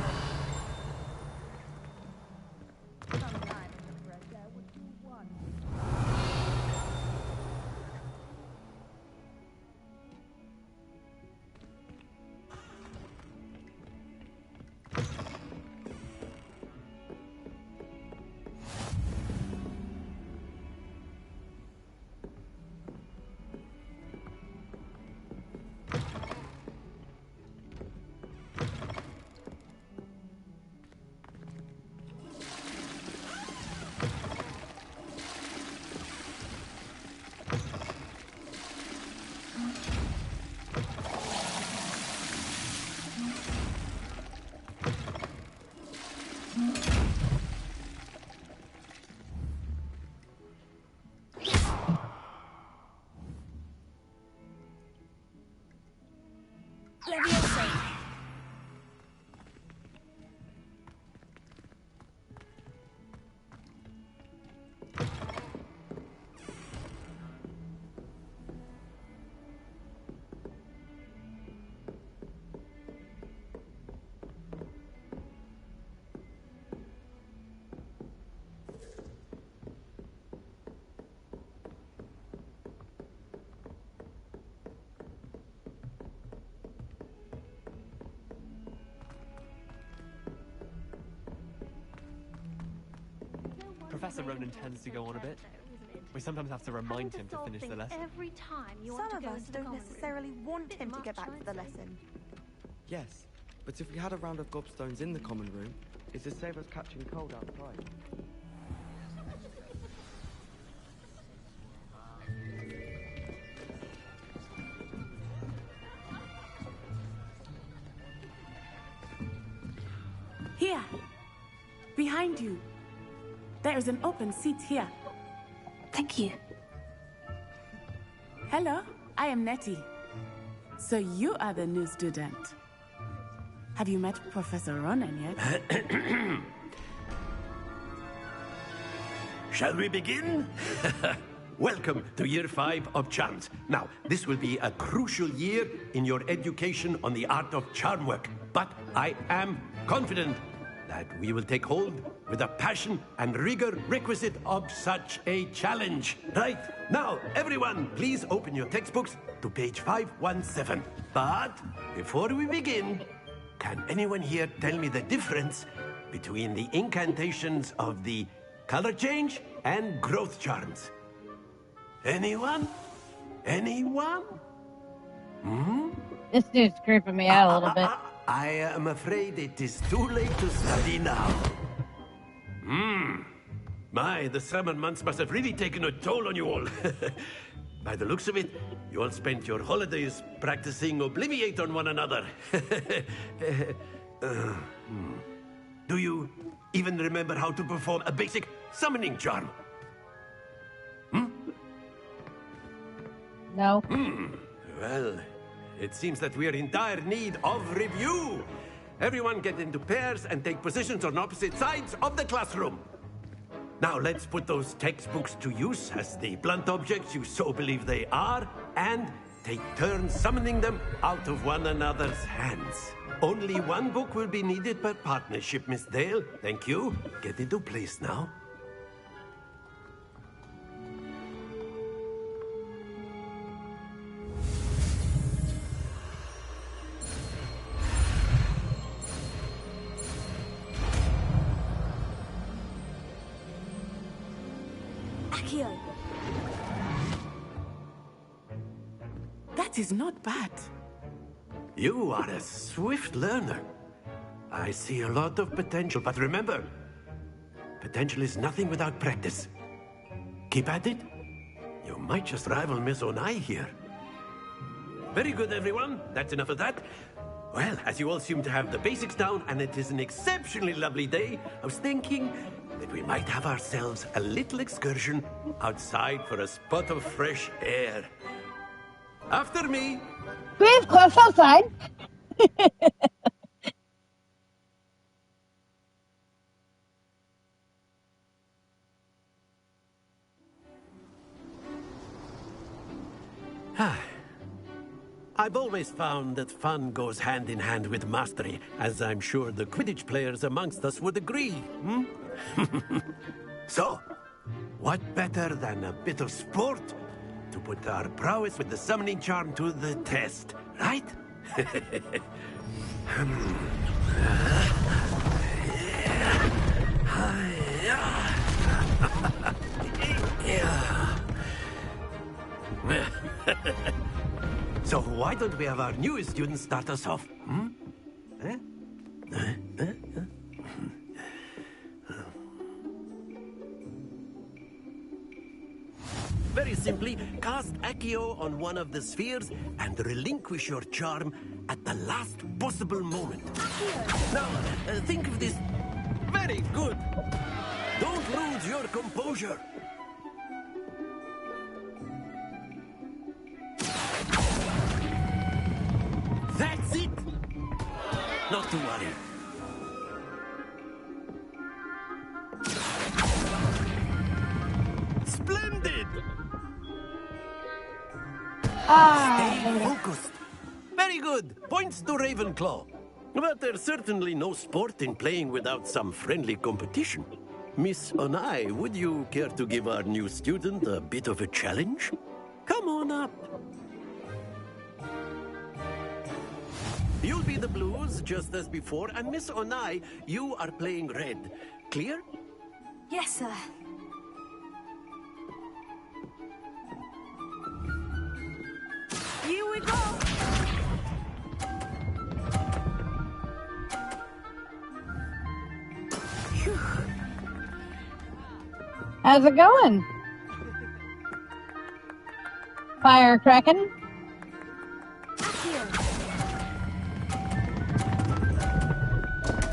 Professor Ronan tends to go on a bit. We sometimes have to remind him to finish the lesson. Every time you Some want to of go us into the don't common necessarily room. want him to Much get back to the nicer. lesson. Yes, but if we had a round of gobstones in the common room, it'd save us catching cold outside. Here, behind you. There is an open seat here. Thank you. Hello, I am Nettie. So you are the new student. Have you met Professor Ronan yet? Shall we begin? Welcome to Year 5 of Charms. Now, this will be a crucial year in your education on the art of charm work. But I am confident that we will take hold with the passion and rigor requisite of such a challenge. Right, now, everyone, please open your textbooks to page 517. But before we begin, can anyone here tell me the difference between the incantations of the color change and growth charms? Anyone? Anyone? Hmm? This dude's creeping me out a little bit. I am afraid it is too late to study now. My, the summer months must have really taken a toll on you all. By the looks of it, you all spent your holidays practicing Obliviate on one another. Do you even remember how to perform a basic summoning charm? No. Well, it seems that we are in dire need of review. Everyone get into pairs and take positions on opposite sides of the classroom. Now let's put those textbooks to use as the blunt objects you so believe they are, and take turns summoning them out of one another's hands. Only one book will be needed per partnership, Miss Dale. Thank you. Get into place now. Accio. That is not bad. You are a swift learner. I see a lot of potential, but remember, potential is nothing without practice. Keep at it. You might just rival Miss Onai here. Very good, everyone. That's enough of that. Well, as you all seem to have the basics down, and it is an exceptionally lovely day, I was thinking that we might have ourselves a little excursion outside for a spot of fresh air. After me. Please close outside. I've always found that fun goes hand in hand with mastery, as I'm sure the Quidditch players amongst us would agree. So, what better than a bit of sport to put our prowess with the summoning charm to the test, right? So why don't we have our newest student start us off? Very simply, cast Accio on one of the spheres and relinquish your charm at the last possible moment. Now, think of this. Very good. Don't lose your composure. That's it. Not to worry. Splendid! Stay focused. Very good. Points to Ravenclaw. But there's certainly no sport in playing without some friendly competition. Miss Onai, would you care to give our new student a bit of a challenge? Come on up. You'll be the blues, just as before, and Miss Onai, you are playing red. Clear? Yes, sir. how's it going? Fire cracking?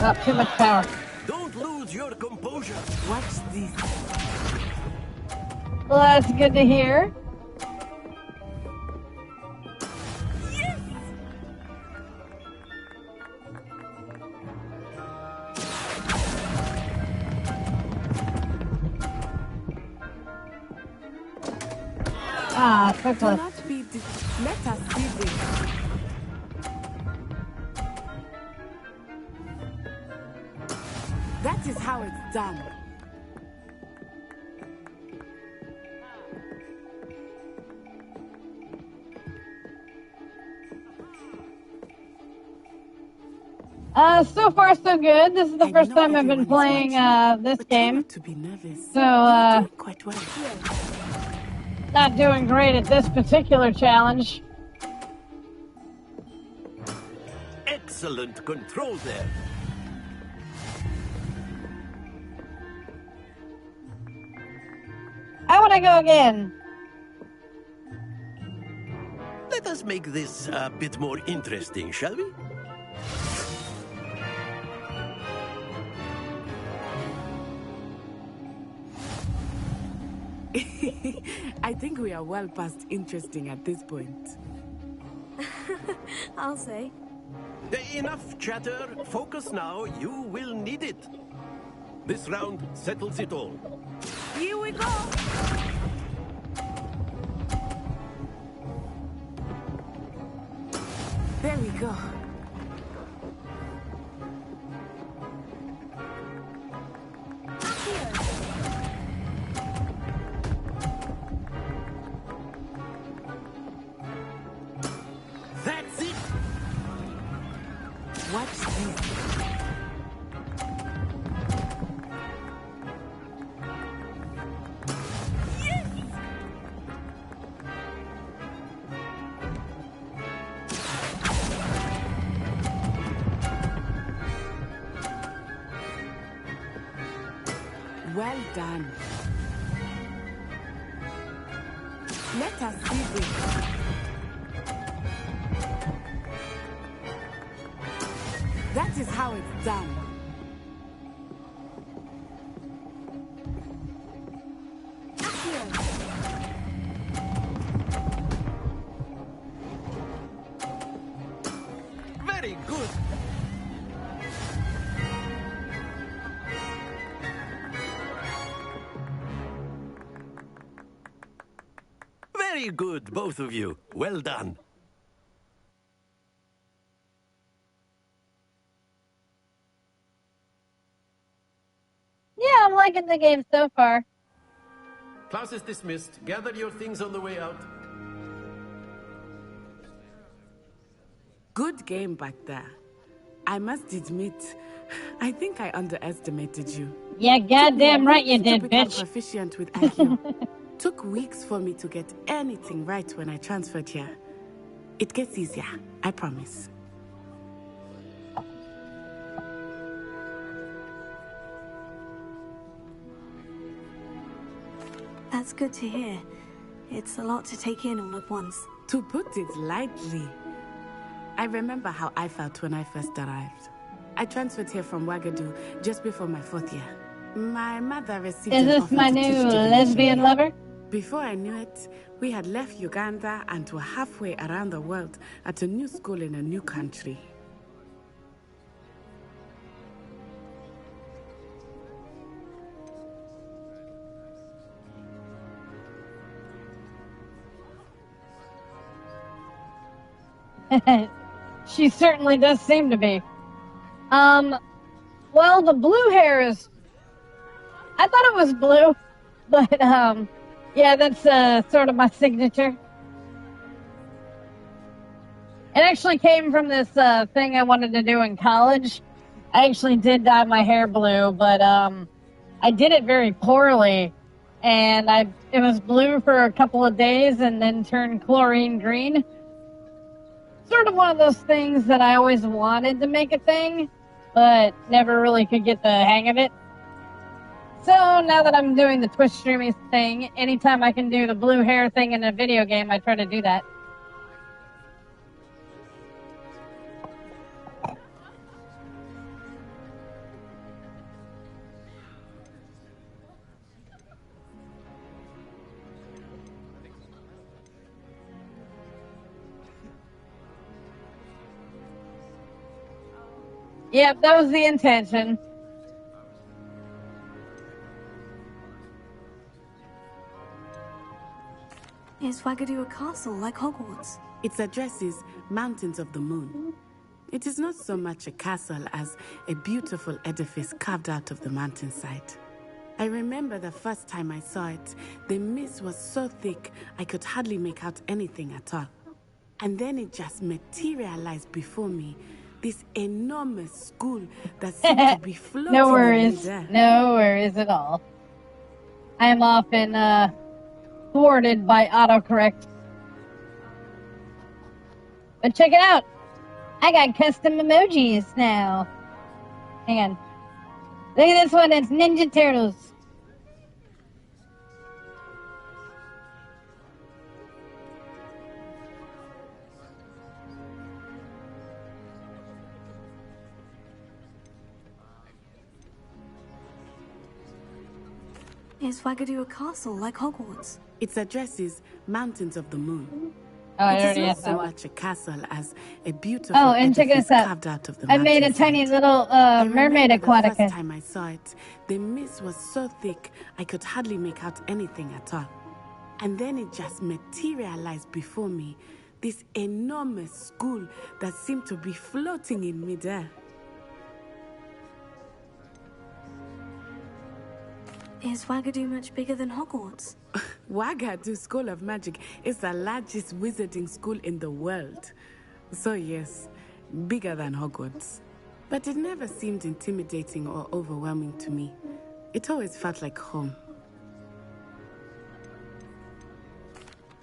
Oh, too much power. Don't lose your composure. Watch this. Well, that's good to hear. Ah, so Do close. not be let us see this. That is how it's done. So far so good. This is the first time I've been playing this game. To be nervous. So, Quite well. not doing great at this particular challenge. Excellent control there. I want to go again. Let us make this a bit more interesting, shall we? I think we are well past interesting at this point. I'll say. Enough chatter. Focus now. You will need it. This round settles it all. Here we go. There we go. That's it. Watch this. Well done. Let us see this. That is how it's done. Very good. Very good, both of you. Well done. Yeah, I'm liking the game so far. Class is dismissed. Gather your things on the way out. Good game back there. I must admit, I think I underestimated you. Yeah, goddamn right you did, To become bitch. proficient with IQ. Took weeks for me to get anything right when I transferred here. It gets easier, I promise. That's good to hear. It's a lot to take in all at once. To put it lightly, I remember how I felt when I first arrived. I transferred here from Ouagadougou just before my 4th year. My mother received Is an this offer my to new teach divination lesbian here. lover? Before I knew it, we had left Uganda and were halfway around the world at a new school in a new country. She certainly does seem to be. Well, the blue hair is... I thought it was blue, but, yeah, that's, sort of my signature. It actually came from this, thing I wanted to do in college. I actually did dye my hair blue, but, I did it very poorly, and it was blue for a couple of days and then turned chlorine green. Sort of one of those things that I always wanted to make a thing, but never really could get the hang of it. So now that I'm doing the Twitch streaming thing, anytime I can do the blue hair thing in a video game, I try to do that. Yep, that was the intention. Is Wagadu a castle like Hogwarts? Its address is Mountains of the Moon. It is not so much a castle as a beautiful edifice carved out of the mountainside. I remember the first time I saw it, the mist was so thick I could hardly make out anything at all. And then it just materialized before me, this enormous school that seemed to be floating No in worries. midair. No worries at all. I am often thwarted by autocorrect. But check it out. I got custom emojis now. Hang on. Look at this one. It's Ninja Turtles. Is Wagadu a castle like Hogwarts? Its address is Mountains of the Moon. Oh, I It is already not asked so that one. much a castle as a beautiful Oh, and check edifice this out. carved out of the I made a mountainside. tiny little I mermaid remember the Aquatica. first time I saw it, the mist was so thick I could hardly make out anything at all. And then it just materialized before me, this enormous school that seemed to be floating in midair. Is Wagadu much bigger than Hogwarts? Wagadu School of Magic is the largest wizarding school in the world. So yes, bigger than Hogwarts. But it never seemed intimidating or overwhelming to me. It always felt like home.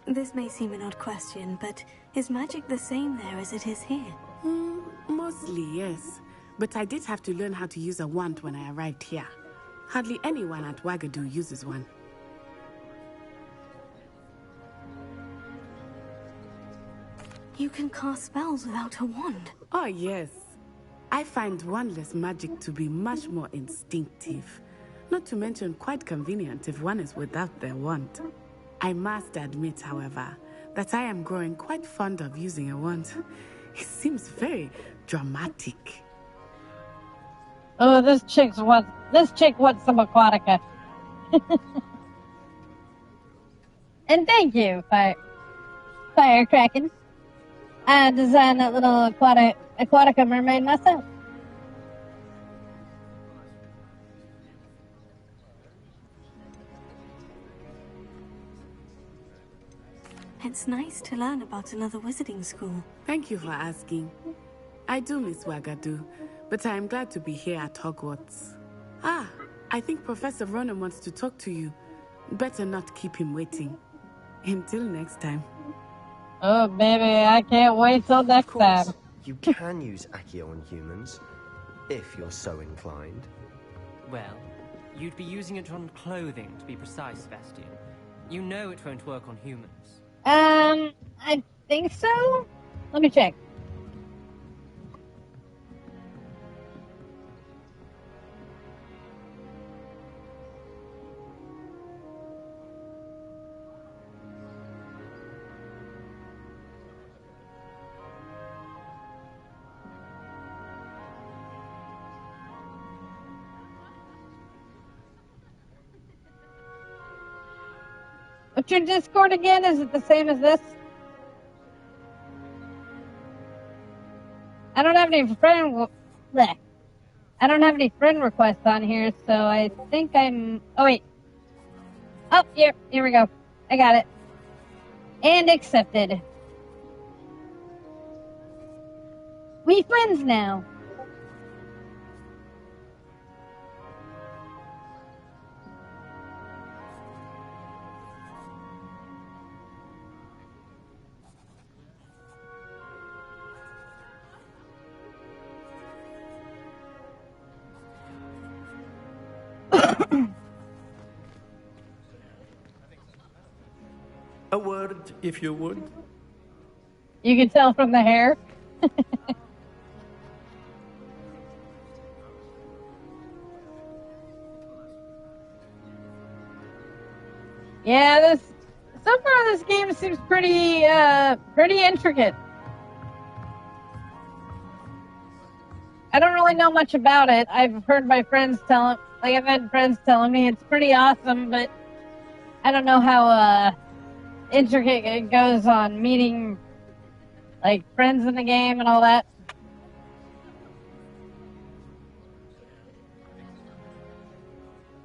This may seem an odd question, but is magic the same there as it is here? Mostly, yes. But I did have to learn how to use a wand when I arrived here. Hardly anyone at Wagadu uses one. You can cast spells without a wand. Oh, yes. I find wandless magic to be much more instinctive. Not to mention quite convenient if one is without their wand. I must admit, however, that I am growing quite fond of using a wand. It seems very dramatic. Oh, this chick wants some Aquatica. And thank you, Firecracken. I designed that little Aquatica mermaid myself. It's nice to learn about another wizarding school. Thank you for asking. I do miss Wagadu, but I am glad to be here at Hogwarts. Ah, I think Professor Ronan wants to talk to you. Better not keep him waiting. Until next time. Oh, baby, I can't wait till next time. You can use Accio on humans, if you're so inclined. Well, you'd be using it on clothing, to be precise, Sebastian. You know it won't work on humans. I think so? Let me check. What's your Discord again? Is it the same as this? I don't have any I don't have any friend requests on here, so I think I'm... Oh, wait. Oh, here we go. I got it. And accepted. We friends now. A word, if you would. You can tell from the hair. Yeah, so far this game seems pretty intricate. I don't really know much about it. I've heard my friends I've had friends telling me it's pretty awesome, but I don't know how intricate it goes on meeting like friends in the game and all that.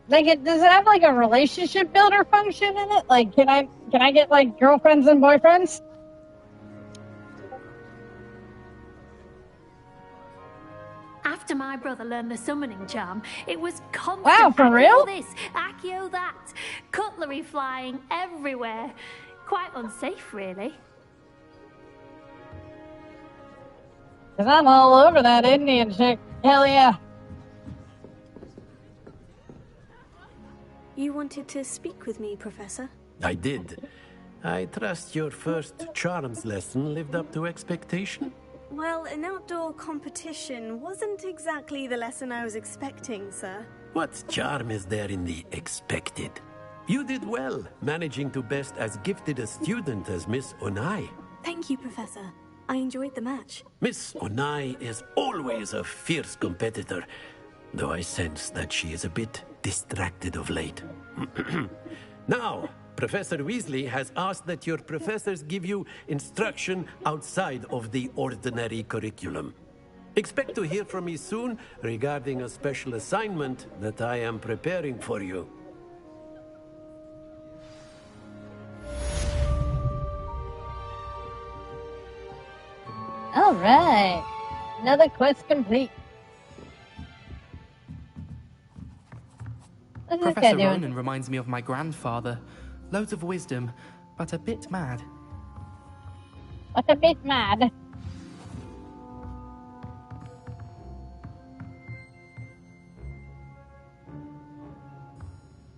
Like, does it have like a relationship builder function in it? Like, can I get like girlfriends and boyfriends? After my brother learned the summoning charm, it was constant. Wow, for real? Accio this, Accio that, cutlery flying everywhere. Quite unsafe, really. Cause I'm all over that Indian chick. Hell yeah. You wanted to speak with me, Professor? I did. I trust your first charms lesson lived up to expectation? Well, an outdoor competition wasn't exactly the lesson I was expecting, sir. What charm is there in the expected? You did well, managing to best as gifted a student as Miss Onai. Thank you, Professor. I enjoyed the match. Miss Onai is always a fierce competitor, though I sense that she is a bit distracted of late. Now, Professor Weasley has asked that your professors give you instruction outside of the ordinary curriculum. Expect to hear from me soon regarding a special assignment that I am preparing for you. All right, another quest complete. What's this guy Professor doing? Ronan reminds me of my grandfather. Loads of wisdom, but a bit mad. What a bit mad.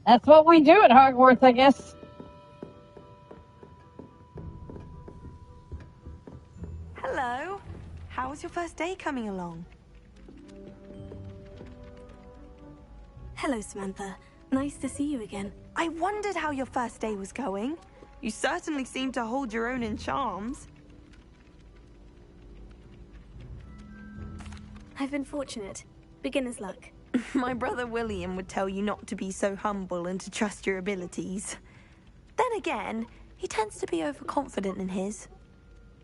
That's what we do at Hogwarts, I guess. Hello. How was your first day coming along? Hello, Samantha. Nice to see you again. I wondered how your first day was going. You certainly seem to hold your own in charms. I've been fortunate. Beginner's luck. My brother William would tell you not to be so humble and to trust your abilities. Then again, he tends to be overconfident in his.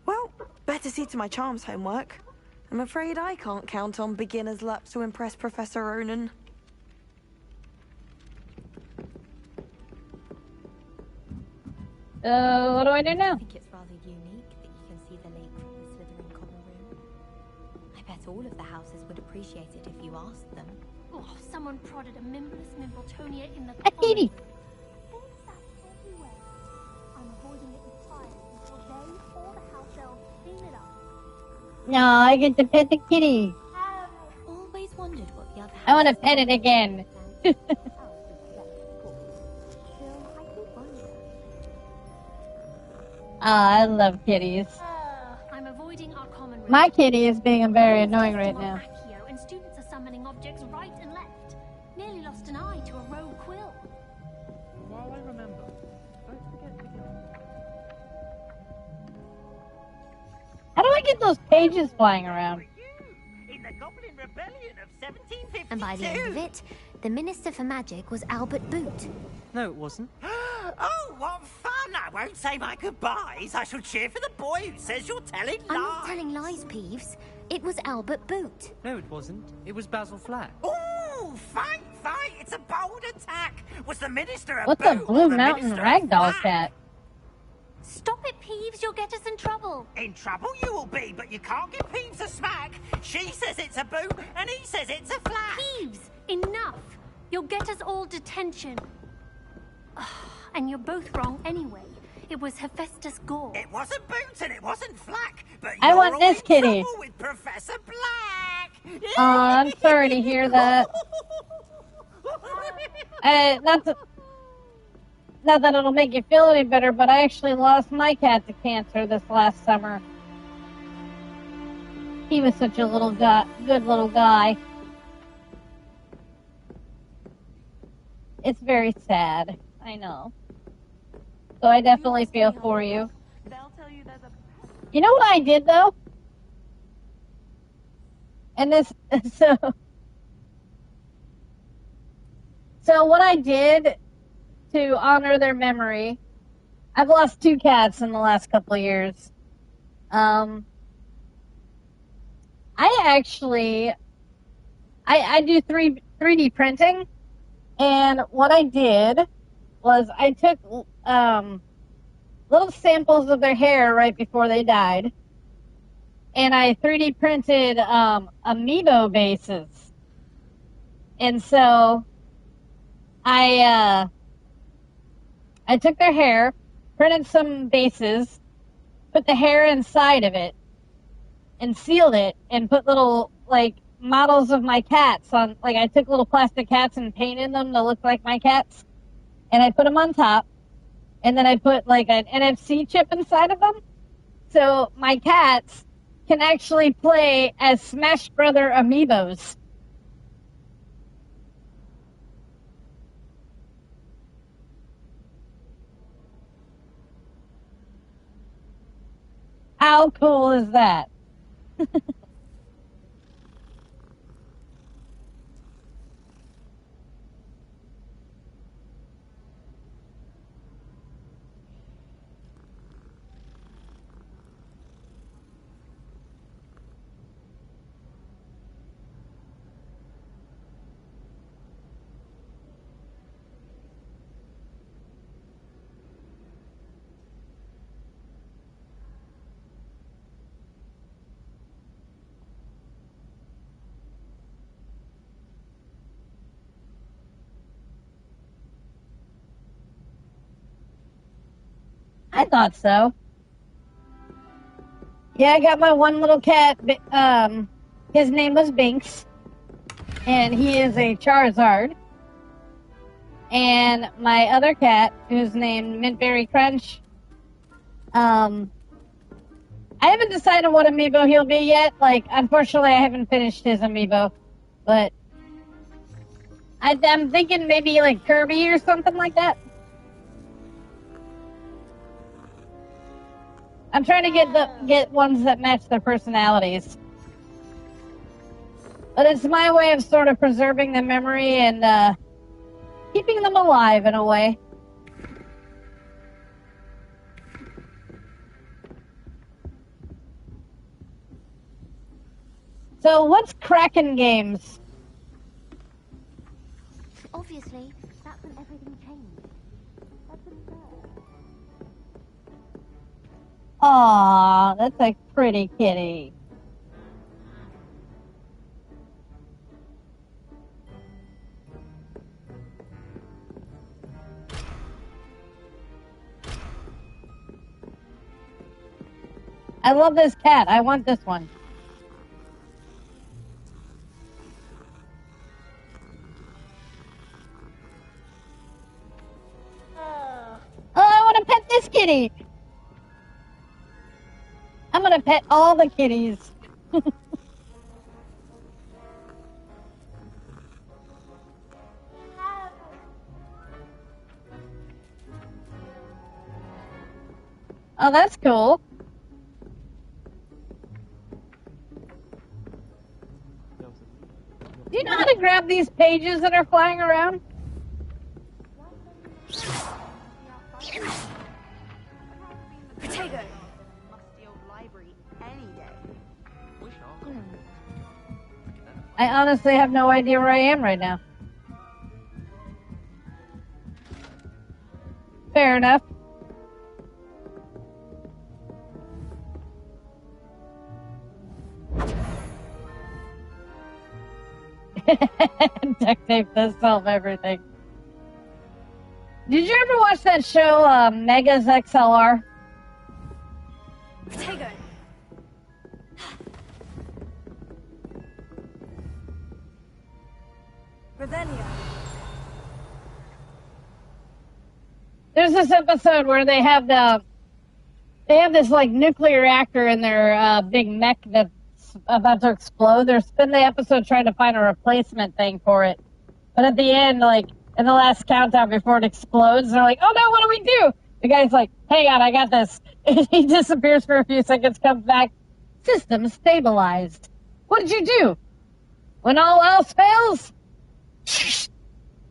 Well, better see to my charms homework. I'm afraid I can't count on beginner's luck to impress Professor Ronan. What do I do now? I think it's rather unique that you can see the lake from the Slytherin common room. I bet all of the houses would appreciate it if you asked them. Oh, someone prodded a Mimbless Mimbletonia in the kitty. I'm avoiding it entirely until they or the house elves clean it up. No, I get to pet the kitty. Always wondered what the other I want to pet it again. I love kitties. I'm avoiding our common room. My kitty is being very annoying right now. Accio, and students are summoning objects right and left. Nearly lost an eye to a rogue quill. While I remember, don't forget to How do I get those pages flying around? In the Goblin Rebellion of 1752. And by the end of it, the Minister for Magic was Albert Boot. No, it wasn't. Oh, what fun! I won't say my goodbyes. I shall cheer for the boy who says you're telling lies. I'm not telling lies, Peeves. It was Albert Boot. No, it wasn't. It was Basil Flack. Ooh, fight! It's a bold attack. Was the Minister a What's a boot Blue or the Mountain Minister a ragdoll flag? cat? Stop it, Peeves. You'll get us in trouble. In trouble you will be, but you can't give Peeves a smack. She says it's a boot, and he says it's a flag. Peeves, enough. You'll get us all detention. And you're both wrong anyway. It was Hephaestus Gore. It wasn't Boot and it wasn't Flack, but I you're want all this in kitty. trouble with Professor Black. Oh, I'm sorry to hear that. Not to... not that it'll make you feel any better, but I actually lost my cat to cancer this last summer. He was such a good little guy. It's very sad, I know. So I definitely feel for you. You know what I did though? And this, so what I did to honor their memory, I've lost 2 cats in the last couple of years. I do 3D printing, and what I did was I took little samples of their hair right before they died, and I 3D printed amiibo bases. And so I took their hair, printed some bases, put the hair inside of it, and sealed it, and put little, like, models of my cats on, like, I took little plastic cats and painted them to look like my cats, and I put them on top, and then I put, like, an NFC chip inside of them, so my cats can actually play as Smash Brother amiibos. How cool is that? I thought so. Yeah, I got my one little cat. His name was Binks, and he is a Charizard. And my other cat, who's named Mintberry Crunch, I haven't decided what amiibo he'll be yet. Like, unfortunately, I haven't finished his amiibo, but I'm thinking maybe like Kirby or something like that. I'm trying to get ones that match their personalities. But it's my way of sort of preserving the memory and keeping them alive in a way. So what's Kraken Games? Obviously, that's when everything changed. That's when Aww, that's a pretty kitty. I love this cat. I want this one. Oh, I want to pet this kitty. I'm going to pet all the kitties. Oh, that's cool. Do you know how to grab these pages that are flying around? Potato! Musty old library any day. I honestly have no idea where I am right now. Fair enough. Duct tape does solve everything. Did you ever watch that show, Megas XLR? Potato! Ravenia. There's this episode where they have this like nuclear reactor in their big mech that's about to explode. They spend the episode trying to find a replacement thing for it. But at the end, like in the last countdown before it explodes, they're like, "Oh no, what do we do?" The guy's like, "Hang on, I got this." He disappears for a few seconds, comes back. System stabilized. What did you do? When all else fails,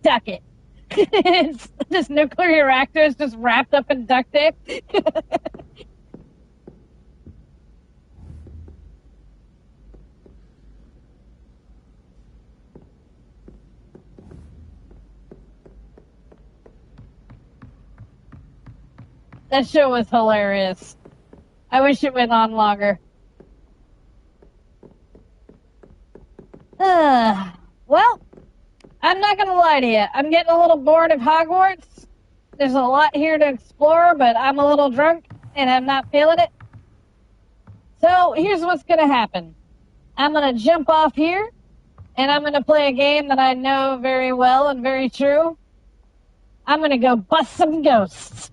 duck it. This nuclear reactor is just wrapped up in duct tape. That show was hilarious. I wish it went on longer. Well, I'm not gonna lie to you. I'm getting a little bored of Hogwarts. There's a lot here to explore, but I'm a little drunk and I'm not feeling it. So here's what's gonna happen. I'm gonna jump off here and I'm gonna play a game that I know very well and very true. I'm gonna go bust some ghosts.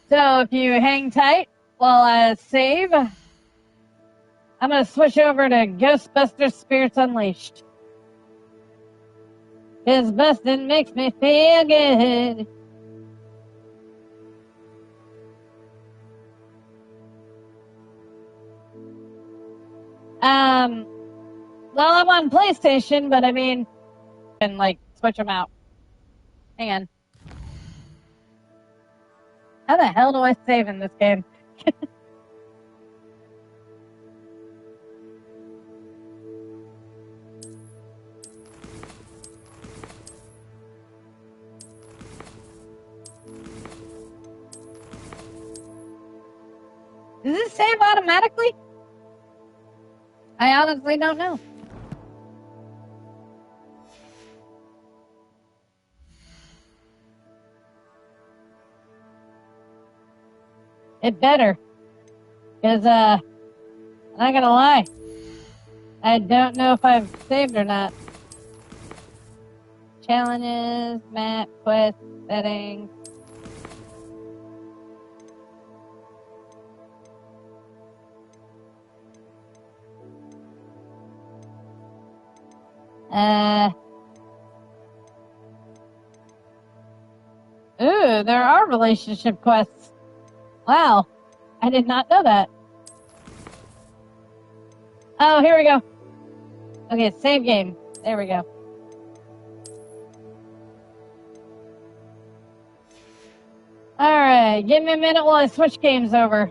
So if you hang tight while I save, I'm going to switch over to Ghostbusters Spirits Unleashed. 'Cause busting makes me feel good. Well, I'm on PlayStation, but I mean, and like switch them out. Hang on. How the hell do I save in this game? Does it save automatically? I honestly don't know. It better. Because, I'm not gonna lie. I don't know if I've saved or not. Challenges, map, quest, settings. Ooh, there are relationship quests. Wow, I did not know that. Oh, here we go. Okay, save game. There we go. Alright, give me a minute while I switch games over.